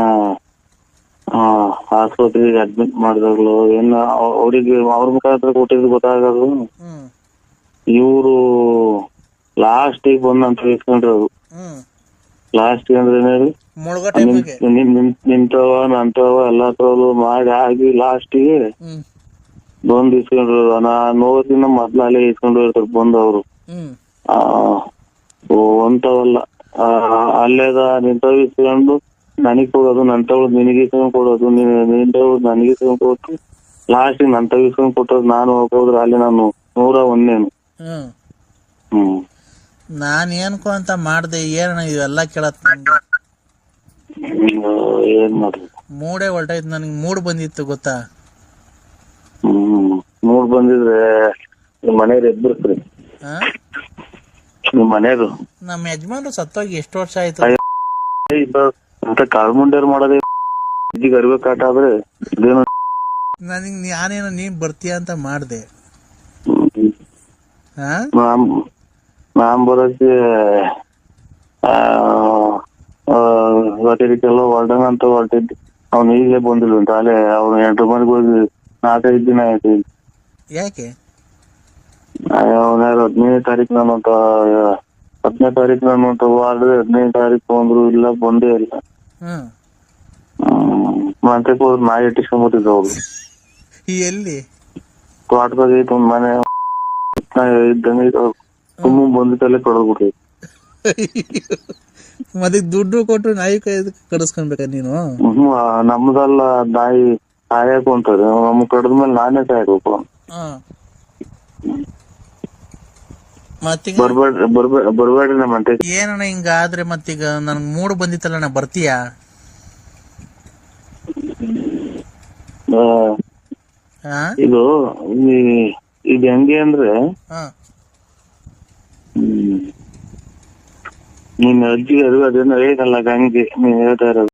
ಆಸ್ಪತ್ರೆಗೆ ಅಡ್ಮಿಟ್ ಮಾಡಿದಾಗ್ಲು ಏನ ಅವ್ರಿಗೆ ಅವ್ರ ಮುಖಾಂತರ ಕೊಟ್ಟಿದ್ದು ಗೊತ್ತಾಗೋದು. ಇವ್ರು ಲಾಸ್ಟಿಗೆ ಬಂದಂತ ಇಸ್ಕೊಂಡ್ರು. ಲಾಸ್ಟ್ ಅಂದ್ರೆ ನಿಂತವ ನಂತವ ಎಲ್ಲ ತೋಲು ಮಾಡಿ ಆಗಿ ಲಾಸ್ಟಿಗೆ ಬಂದ್ ಇಸ್ಕೊಂಡ್ರು. ನೋದಿನ ಮೊದ್ಲ ಅಲ್ಲೇ ಇಸ್ಕೊಂಡು ಇರ್ತಾರೆ ಬಂದವ್ರು. ಅಂತವಲ್ಲ, ಅಲ್ಲೇದ ನಿಂತವ್ ಇಸ್ಕೊಂಡು ನನಗ್ ಕೊಡೋದು, ನಂತವ್ ನಿನಗೆ ಇಸ್ಕೊಂಡ್ ಕೊಡೋದು, ನಿಂತವ್ ನನಗೆ ಇಸ್ಕೊಂಡ್ ಕೊಟ್ಟು ಲಾಸ್ಟಿಗೆ ನಂತವ್ ಇಸ್ಕೊಂಡ್ ಕೊಟ್ಟೋದು. ನಾನು ಹೋಗೋದ್ರ ಅಲ್ಲಿ ನಾನು 101. ನಾನ್ ಏನ್ಕೋ ಅಂತ ಮಾಡ್ದೆ, ಏನ ಇವೆಲ್ಲ ಕೇಳತ್ ನಂಗೆ. ಏನ್ ಮಾಡ್ರಿ, ಮೂಡೇ ಹೊಲ್ಟಾಯ್ತು ನನಗೆ. ಮೂಡ್ ಬಂದಿತ್ತು ಗೊತ್ತಾ? ಮೂಡ್ ಬಂದಿದ್ರೆ ನಿಮ್ ಮನೆಯವ್ರು ಎಬ್ಬರ್ಸ್ರಿ. ನಿಮ್ ಮನೆಯವ್ರು ನಮ್ಮ ಯಜಮಾನ್ರು ಸತ್ತೋಗಿ ಎಷ್ಟು ವರ್ಷ ಆಯ್ತು ಅಂತ ಕಾಳ್ಮುಂಡ್ಯಾರು ಮಾಡೋದೇ. ಈಗ ಅರಿವೆ ಕಾಟ ಆದ್ರೆ ನನಗ್ ನಾನೇನೋ ನೀನ್ ಬರ್ತೀಯ ಅಂತ ಮಾಡ್ದೆ. ನಾನ್ ಬರೋಕ್ಕೆ ಹೊರಟಿದ್ದಕ್ಕೆಲ್ಲ ಹೊರಡೋಣ ಅಂತ ಹೊರಟಿದ್ದೆ. ಅವ್ನು ಈಗಲೇ ಬಂದಿಲ್ಲ ಅಂತ. ಅಲ್ಲೇ ಅವ್ನು 8 ಮನೆಗೆ ಹೋಗಿ 4-5 ದಿನ ಆಯ್ತು. ಯಾಕೆ? ಅವನ 15ನೇ ತಾರೀಕು ನಾನು ಅಂತ 10ನೇ ತಾರೀಕು ನಾನು ಅಂತ ಹೋದ್ರೆ 15ನೇ ತಾರೀಕು ಬಂದ್ರು ಇಲ್ಲ, ಬಂದೇ ಇಲ್ಲ. ಮಂತಕ್ಕೆ ಹೋದ್ರು ನಾಯಿ ಇಟ್ಟಿಸ್ಕೊಂಡ್ಬಿಟ್ಟಿದ್ರು ಅವ್ರು. ಎಲ್ಲಿ? ತೋಟದಾಗ ಐತೆ ಒಂದ್ ಮನೆ ಇದ್ದಂಗೆ ತುಂಬ ಬಂದಿತ್ತಲ್ಲೇ ಕಡದ್ಬಿಟ್ಟೈತಿ. ಮತ್ತೆ ದುಡ್ಡು ಕೊಟ್ಟು ನಾಯಿ ಕೈ ಕಡಿಸ್ಕೊಳ್ಬೇಕ ನೀನು? ನಮ್ದಲ್ಲ, ನಾಯಿ ಸಾಯಕು ಅಂತಾರೆ. ನಮ್ ಕಡದ್ಮೇಲೆ ನಾನೇ ಸಾಯಬೇಕು. ಬರ್ಬೇಡ್ರಿ ನಮ್ಮ ಅಂತೆ. ಏನಣ್ಣ ಹಿಂಗಾದ್ರೆ ಮತ್ತೀಗ ನನ್ಗ್ ಮೂಡ್ ಬಂದಿತ್ತಲ್ಲ, ಬರ್ತೀಯಾ? ಇದು ಹೆಂಗೆ ಅಂದ್ರೆ, ನಿನ್ನ ಅಜ್ಜಿಗೆ ಅದೇನೋ ಹೇಳಿದಲ್ಲ ಹಂಗೆ ನೀನ್ ಹೇಳ್ತಾ ಇರೋದು.